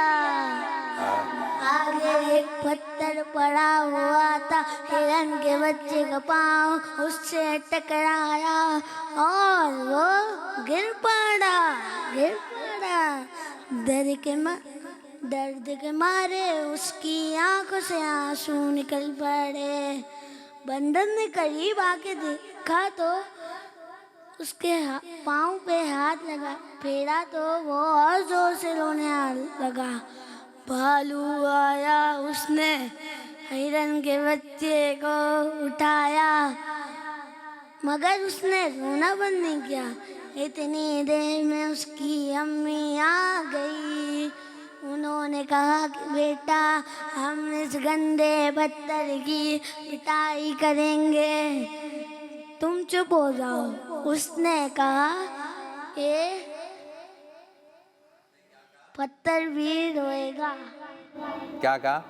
آگے ایک پتھر پڑا ہوا تھا، ہرن کے بچے کا پاؤں اس سے ٹکرایا اور وہ گر پڑا. درد کے مارے اس کی آنکھوں سے آنسو نکل پڑے. بندر نے قریب آ کے دیکھا تو اس کے پاؤں پہ ہاتھ پھیرا تو وہ اور زور سے رونے لگا. بھالو آیا، اس نے ہرن کے بچے کو اٹھایا مگر اس نے رونا بند نہیں کیا. اتنی دیر میں اس کی امی آ گئی. انہوں نے کہا کہ بیٹا ہم اس گندے پتھر کی پٹائی کریں گے، تم چپ ہو جاؤ. اس نے کہا کہ پتھر بھی روئے گا. کیا کہا؟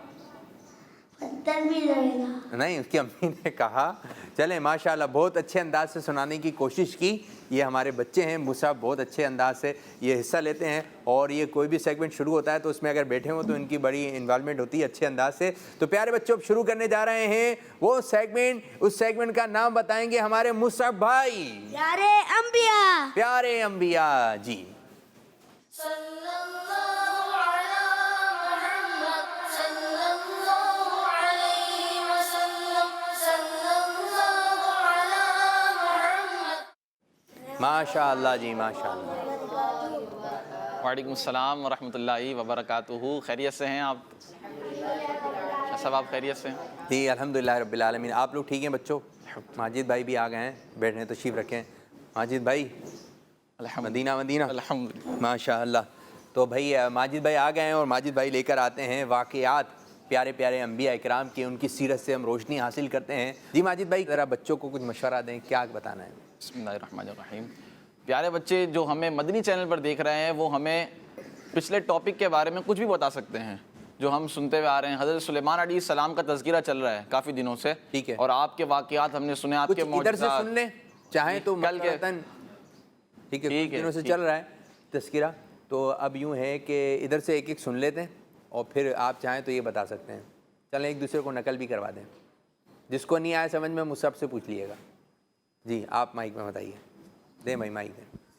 پتھر بھی روئے گا. نہیں اس کی امی نے کہا. چلیں ماشاءاللہ بہت اچھے انداز سے سنانے کی کوشش کی. یہ ہمارے بچے ہیں مصعب، بہت اچھے انداز سے یہ حصہ لیتے ہیں اور یہ کوئی بھی سیگمنٹ شروع ہوتا ہے تو اس میں اگر بیٹھے ہوں تو ان کی بڑی انوالومنٹ ہوتی ہے اچھے انداز سے. تو پیارے بچوں اب شروع کرنے جا رہے ہیں وہ سیگمنٹ، اس سیگمنٹ کا نام بتائیں گے ہمارے مصعب بھائی. پیارے انبیاء. پیارے انبیاء. جی ماشاء اللہ جی ماشاء اللہ. وعلیکم السلام ورحمۃ اللہ وبرکاتہ. خیریت سے ہیں آپ؟ صاحب آپ خیریت سے ہیں؟ جی الحمدللہ رب العالمین. آپ لوگ ٹھیک ہیں بچوں؟ ماجد بھائی بھی آ گئے ہیں، بیٹھنے تشریف رکھیں. ماجد بھائی مدینہ الحمدللہ ماشاء اللہ. تو بھائی ماجد بھائی آ گئے ہیں اور ماجد بھائی لے کر آتے ہیں واقعات پیارے پیارے انبیاء اکرام کی، ان کی سیرت سے ہم روشنی حاصل کرتے ہیں. جی ماجد بھائی ذرا بچوں کو کچھ مشورہ دیں، کیا بتانا ہے؟ بسم اللہ الرحمن الرحیم. پیارے بچے جو ہمیں مدنی چینل پر دیکھ رہے ہیں وہ ہمیں پچھلے ٹاپک کے بارے میں کچھ بھی بتا سکتے ہیں جو ہم سنتے ہوئے آ رہے ہیں. حضرت سلیمان علیہ السلام کا تذکرہ چل رہا ہے کافی دنوں سے، ٹھیک ہے، اور آپ کے واقعات ہم نے سنے، آپ کے ادھر سے سن لیں چاہیں تو کل کے، ٹھیک ہے کچھ دنوں سے چل رہا ہے تذکرہ. تو اب یوں ہے کہ ادھر سے ایک ایک سن لیتے ہیں اور پھر آپ چاہیں تو یہ بتا سکتے ہیں. چلیں ایک دوسرے کو نقل بھی کروا دیں، جس کو نہیں آیا سمجھ میں مصعب سے پوچھ لیے گا. جی آپ مائک میں بتائیے. دیں بھائی مائک دیں.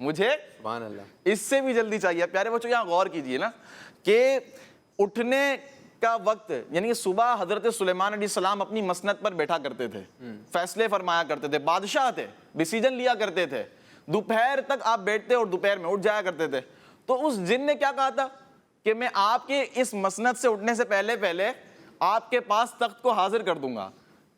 مجھے سبحان اللہ. اس سے بھی جلدی چاہیے. پیارے بچوں یہاں غور کیجئے نا کہ اٹھنے کا وقت یعنی کہ صبح حضرت سلیمان علیہ السلام اپنی مسند پر بیٹھا کرتے تھے, فیصلے فرمایا کرتے تھے, بادشاہ تھے, ڈیسیجن لیا کرتے تھے. دوپہر تک آپ بیٹھتے اور دوپہر میں اٹھ جایا کرتے تھے. تو اس جن نے کیا کہا تھا کہ میں آپ کے اس مسند سے اٹھنے سے پہلے آپ کے پاس تخت کو حاضر کر دوں گا.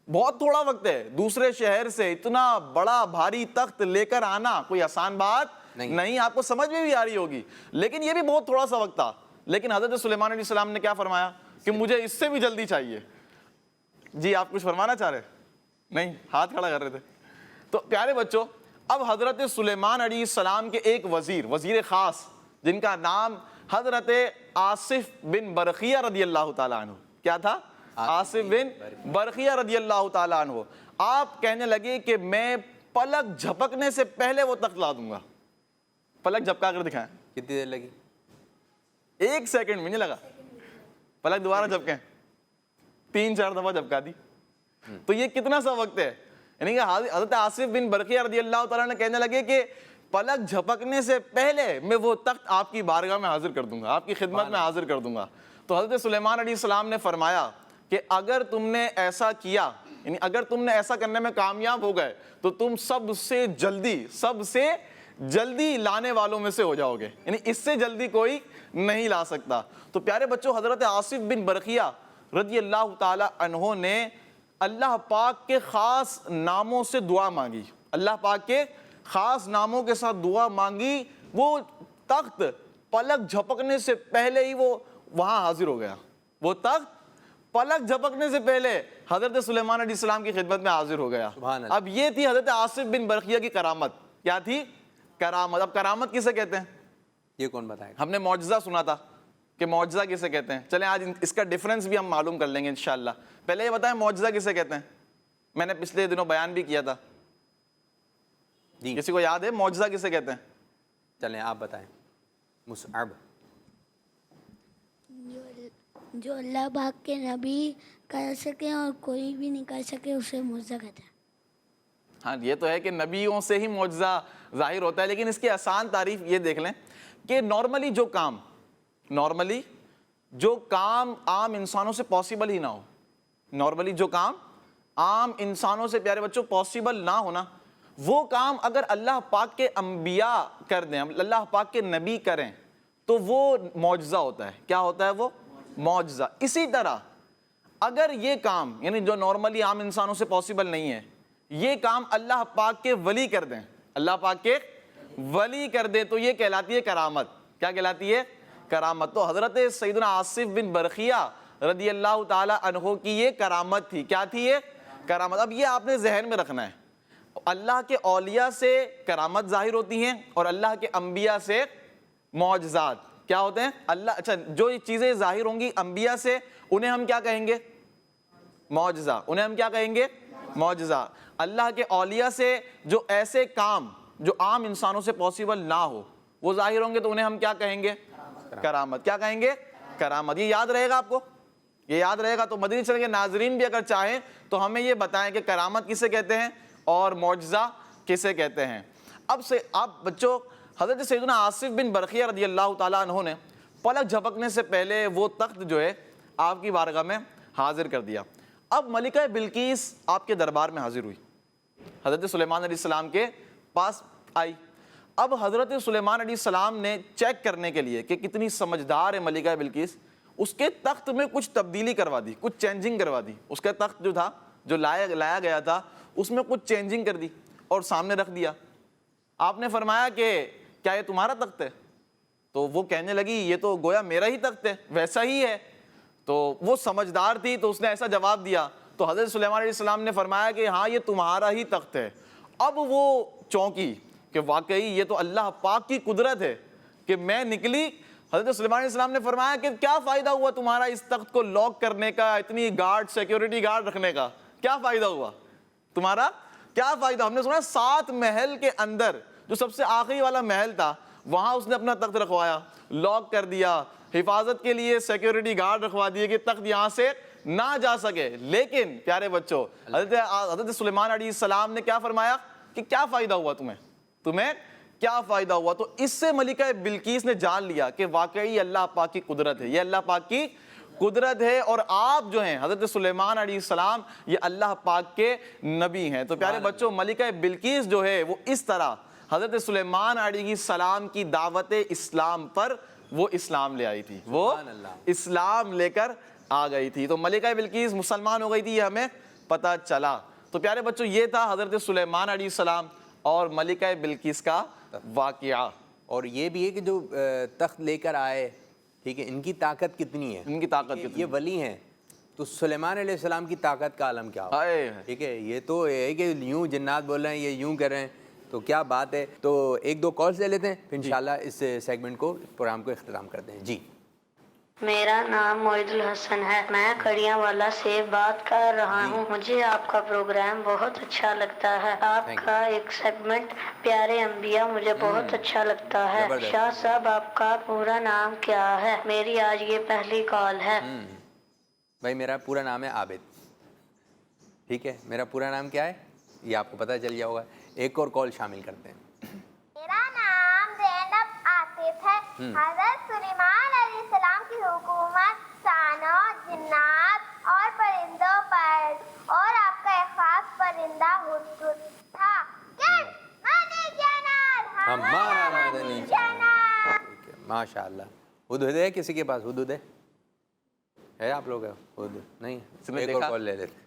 بہت تھوڑا وقت ہے, دوسرے شہر سے اتنا بڑا بھاری تخت لے کر آنا کوئی آسان بات نہیں. آپ کو سمجھ میں بھی آ رہی ہوگی, لیکن یہ بھی بہت تھوڑا سا وقت تھا. لیکن حضرت سلیمان علیہ السلام نے کیا فرمایا کہ مجھے اس سے بھی جلدی چاہیے. جی آپ کچھ فرمانا چاہ رہے؟ نہیں, ہاتھ کھڑا کر رہے تھے. تو پیارے بچوں اب حضرت سلیمان علیہ السلام کے ایک وزیر خاص جن کا نام حضرت آصف بن برقیہ رضی اللہ تعالیٰ عنہ, کیا تھا؟ آصف بن برقیہ رضی اللہ تعالیٰ عنہ, آپ کہنے لگے کہ میں پلک جھپکنے سے پہلے وہ تخت لا دوں گا. پلک جھپکا کر دکھائیں. کتنی دیر لگی؟ 1 سیکنڈ بھی نہیں لگا. پلک دوبارہ جھپکیں, 3-4 دفعہ جھپکا دی. تو یہ کتنا سا وقت ہے؟ یعنی کہ حضرت آصف بن برقیہ رضی اللہ تعالیٰ نے کہنے لگے کہ پلک جھپکنے سے پہلے میں وہ تخت آپ کی بارگاہ میں حاضر کر دوں گا, آپ کی خدمت میں حاضر کر دوں گا. تو حضرت سلیمان علیہ السلام نے فرمایا کہ اگر تم نے ایسا کیا, یعنی اگر تم نے ایسا کرنے میں کامیاب ہو گئے تو تم سب سے جلدی لانے والوں میں سے ہو جاؤ گے, یعنی اس سے جلدی کوئی نہیں لا سکتا. تو پیارے بچوں حضرت آصف بن برقیہ رضی اللہ تعالی عنہ نے اللہ پاک کے خاص ناموں سے دعا مانگی, اللہ پاک کے خاص ناموں کے ساتھ دعا مانگی. وہ تخت پلک جھپکنے سے پہلے ہی وہ وہاں حاضر ہو گیا. وہ تخت پلک جھپکنے سے پہلے حضرت سلیمان علیہ السلام کی خدمت میں حاضر ہو گیا. اب یہ تھی حضرت آصف بن برقیہ کی کرامت. کیا تھی؟ کرامت. اب کرامت کسے کہتے ہیں یہ کون بتائے گا؟ ہم نے معجزہ سنا تھا کہ معجزہ کسے کہتے ہیں. چلیں آج اس کا ڈیفرنس بھی ہم معلوم کر لیں گے انشاءاللہ. پہلے یہ بتائیں معجزہ کسے کہتے ہیں. میں نے پچھلے دنوں بیان بھی کیا تھا, کسی کو یاد ہے معجزہ کسے کہتے ہیں؟ چلیں آپ بتائیں. مصعب. جو اللہ پاک کے نبی کر سکے اور کوئی بھی نہیں کر سکے اسے معجزہ کہتے ہیں. ہاں یہ تو ہے کہ نبیوں سے ہی معجزہ ظاہر ہوتا ہے, لیکن اس کی آسان تعریف یہ دیکھ لیں کہ نارملی جو کام عام انسانوں سے پاسبل ہی نہ ہو, نارملی جو کام عام انسانوں سے پیارے بچوں پاسبل نہ ہونا, وہ کام اگر اللہ پاک کے انبیاء کر دیں, اللہ پاک کے نبی کریں تو وہ معجزہ ہوتا ہے. کیا ہوتا ہے وہ؟ معجزہ. اسی طرح اگر یہ کام یعنی جو نارملی عام انسانوں سے پاسبل نہیں ہے, یہ کام اللہ پاک کے ولی کر دیں, اللہ پاک کے ولی کر دیں تو یہ کہلاتی ہے کرامت. کیا کہلاتی ہے؟ کرامت. تو حضرت سیدنا آصف بن برقیہ رضی اللہ تعالی عنہ کی یہ کرامت تھی. کیا تھی یہ؟ کرامت. اب یہ آپ نے ذہن میں رکھنا ہے, اللہ کے اولیاء سے کرامت ظاہر ہوتی ہیں اور اللہ کے انبیاء سے معجزات کیا ہوتے ہیں؟ اچھا جو یہ چیزیں ظاہر ہوں گی انبیاء سے انہیں ہم کیا کہیں گے؟ معجزہ. انہیں ہم کیا کہیں گے؟ معجزہ. اللہ کے اولیاء سے جو ایسے کام جو عام انسانوں سے پاسبل نہ ہو وہ ظاہر ہوں گے تو انہیں ہم کیا کہیں گے؟ کرامت. کیا کہیں گے؟ کرامت. یہ یاد رہے گا آپ کو, یہ یاد رہے گا. تو مدنی چینل کے ناظرین بھی اگر چاہیں تو ہمیں یہ بتائیں کہ کرامت کسے کہتے ہیں اور معجزہ کسے کہتے ہیں. اب سے آپ بچوں حضرت سیدنا آصف بن برقیہ رضی اللہ تعالیٰ عنہ نے پلک جھپکنے سے پہلے وہ تخت جو ہے آپ کی بارگاہ میں حاضر کر دیا. اب ملکہ بلقیس آپ کے دربار میں حاضر ہوئی, حضرت سلیمان علیہ السلام کے پاس آئی. اب حضرت سلیمان علیہ السلام نے چیک کرنے کے لیے کہ کتنی سمجھدار ہے ملکہ بلقیس, اس کے تخت میں کچھ تبدیلی کروا دی, کچھ چینجنگ کروا دی. اس کا تخت جو تھا جو لایا گیا تھا اس میں کچھ چینجنگ کر دی اور سامنے رکھ دیا. آپ نے فرمایا کہ کیا یہ تمہارا تخت ہے؟ تو وہ کہنے لگی یہ تو گویا میرا ہی تخت ہے, ویسا ہی ہے. تو وہ سمجھدار تھی تو اس نے ایسا جواب دیا. تو حضرت سلیمان علیہ السلام نے فرمایا کہ ہاں یہ تمہارا ہی تخت ہے. اب وہ چونکی کہ واقعی یہ تو اللہ پاک کی قدرت ہے کہ میں نکلی. حضرت سلیمان علیہ السلام نے فرمایا کہ کیا فائدہ ہوا تمہارا اس تخت کو لاک کرنے کا, اتنی گارڈ سیکیورٹی گارڈ رکھنے کا, کیا فائدہ ہوا تمہارا؟ کیا فائدہ؟ ہم نے سنا 7 محل کے اندر جو سب سے آخری والا محل تھا وہاں اس نے اپنا تخت رکھوایا, لاک کر دیا, حفاظت کے لیے سیکیورٹی گارڈ رکھوا دیے کہ تخت یہاں سے نہ جا سکے. لیکن پیارے بچوں حضرت سلیمان علیہ السلام نے کیا فرمایا کہ کیا فائدہ ہوا تمہیں کیا فائدہ ہوا؟ تو اس سے ملکہ بلقیس نے جان لیا کہ واقعی اللہ پاک کی قدرت ہے، یہ اللہ پاک کی قدرت ہے، اور آپ جو ہیں حضرت سلیمان علیہ السلام یہ اللہ پاک کے نبی ہیں۔ تو پیارے بچوں، ملکہ بلقیس جو ہے وہ اس طرح حضرت سلیمان علیہ السلام کی دعوت اسلام پر وہ اسلام لے آئی تھی، وہ اسلام لے کر آ گئی تھی۔ تو ملکہ بلقیس مسلمان ہو گئی تھی، یہ ہمیں پتہ چلا۔ تو پیارے بچوں، یہ تھا حضرت سلیمان علیہ السلام اور ملکہ بلقیس کا واقعہ۔ اور یہ بھی ہے کہ جو تخت لے کر آئے، ٹھیک ہے، ان کی طاقت کتنی ہے، ان کی طاقت کتنی، یہ ولی ہیں، تو سلیمان علیہ السلام کی طاقت کا عالم کیا ہو، ٹھیک ہے، یہ تو ہے کہ یوں جنات بول رہے ہیں، یہ یوں کر رہے ہیں، تو کیا بات ہے۔ تو ایک دو کالز لے لیتے ہیں، پھر انشاءاللہ اس سیگمنٹ کو، پروگرام کو اختتام کرتے ہیں۔ جی، میرا نام معید الحسن ہے، میں کھڑیاں والا سے بات کر رہا ہوں۔ مجھے آپ کا پروگرام بہت اچھا لگتا ہے، آپ کا ایک سیگمنٹ پیارے انبیاء مجھے بہت اچھا لگتا ہے۔ شاہ صاحب، آپ کا پورا نام کیا ہے؟ میری آج یہ پہلی کال ہے۔ بھائی میرا پورا نام ہے عابد، ٹھیک ہے، میرا پورا نام کیا ہے یہ آپ کو پتہ چل جائے گا۔ ایک اور کال شامل کرتے ہیں۔ میرا نام زینب آصف ہے۔ حضرت سلیمان علیہ السلام کی حکومت انسانوں، جنات اور پرندوں پر، اور آپ کا ایک خاص پرندہ ہدہد تھا۔ ہمارا مدنی چینل، ماشاء اللہ۔ ہدہد ہے کسی کے پاس؟ ہدہد ہے آپ لوگ؟ ہدہد نہیں، ایک اور کال لے لیتے۔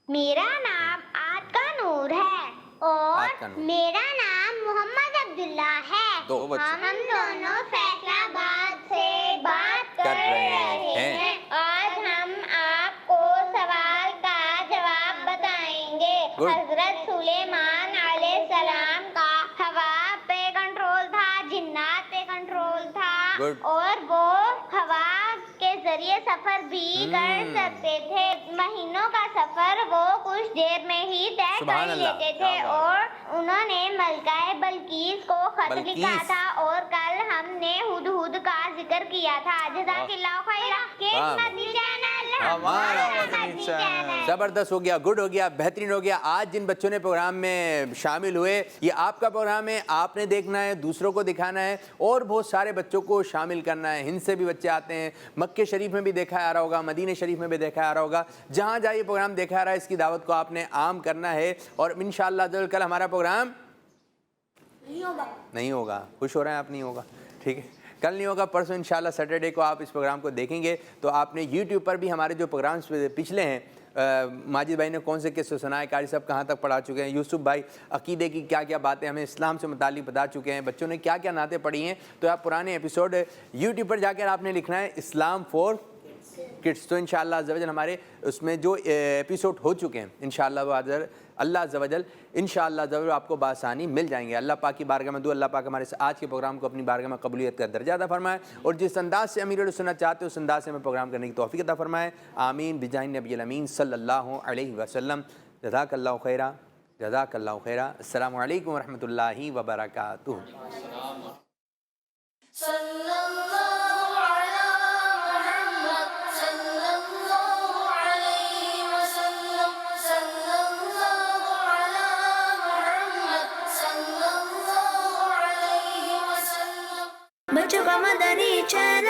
میرا نام آد کا نور ہے اور میرا نام محمد عبداللہ ہے۔ ہم دونوں فیصلہ آباد سے بات کر رہے ہیں۔ آج ہم آپ کو سوال کا جواب بتائیں گے۔ حضرت سلیمان علیہ السلام کا ہوا پہ کنٹرول تھا، جنات پہ کنٹرول تھا، اور وہ ہوا کے ذریعے سفر بھی کر سکتے تھے۔ مہینوں کا سفر وہ کچھ دیر میں ہی طے کر لیتے تھے، اور انہوں نے ملکہ بلقیس کو خط لکھا تھا، اور کل ہم نے ہدہد کا ذکر کیا تھا۔ جزاک اللہ خیرا۔ مدنی چینل ہمارا مدنی چینل۔ زبردست ہو گیا، گڈ ہو گیا، بہترین ہو گیا۔ آج جن بچوں نے پروگرام میں شامل ہوئے، یہ آپ کا پروگرام ہے، آپ نے دیکھنا ہے، دوسروں کو دکھانا ہے، اور بہت سارے بچوں کو شامل کرنا ہے۔ ہند سے بھی بچے آتے ہیں، مکہ شریف میں بھی دیکھا آ رہا ہوگا، مدینہ شریف میں بھی دیکھا آ رہا ہوگا، جہاں جہاں یہ پروگرام دیکھا آ رہا ہے، اس کی دعوت کو آپ نے عام کرنا ہے۔ اور انشاءاللہ کل ہمارا پروگرام نہیں ہوگا، خوش ہو رہے ہیں آپ؟ نہیں ہوگا، ٹھیک ہے، کل نہیں ہوگا، پرسوں انشاءاللہ سیٹرڈے کو آپ اس پروگرام کو دیکھیں گے۔ تو آپ نے یوٹیوب پر بھی ہمارے جو پروگرامز پچھلے ہیں، ماجد بھائی نے کون سے قصے سنائے، قاری صاحب کہاں تک پڑھا چکے ہیں، یوسف بھائی عقیدے کی کیا کیا باتیں ہمیں اسلام سے متعلق بتا چکے ہیں، بچوں نے کیا کیا نعتیں پڑھی ہیں، تو آپ پرانے ایپیسوڈ یوٹیوب پر جا کر آپ نے لکھنا ہے اسلام فور کڈس۔ تو انشاءاللہ عز و جل ہمارے اس میں جو ایپیسوڈ ہو چکے ہیں، انشاءاللہ وہ اللہ عز و جل انشاءاللہ عز و جل آپ کو بآسانی مل جائیں گے۔ اللہ پاک کی بارگاہ میں دعا، اللہ پاک ہمارے آج کے پروگرام کو اپنی بارگاہ میں قبولیت کا درجہ عطا فرمائے، اور جس انداز سے امیر السنت چاہتے ہیں اس انداز سے ہمیں پروگرام کرنے کی توفیق عطا فرمائے، آمین بجاہ نبی الامین صلی اللہ علیہ وسلم۔ جزاک اللہ خیرہ، جزاک اللہ خیرہ۔ السلام علیکم ورحمۃ اللہ وبرکاتہ۔ بچوں کا مدنی چینل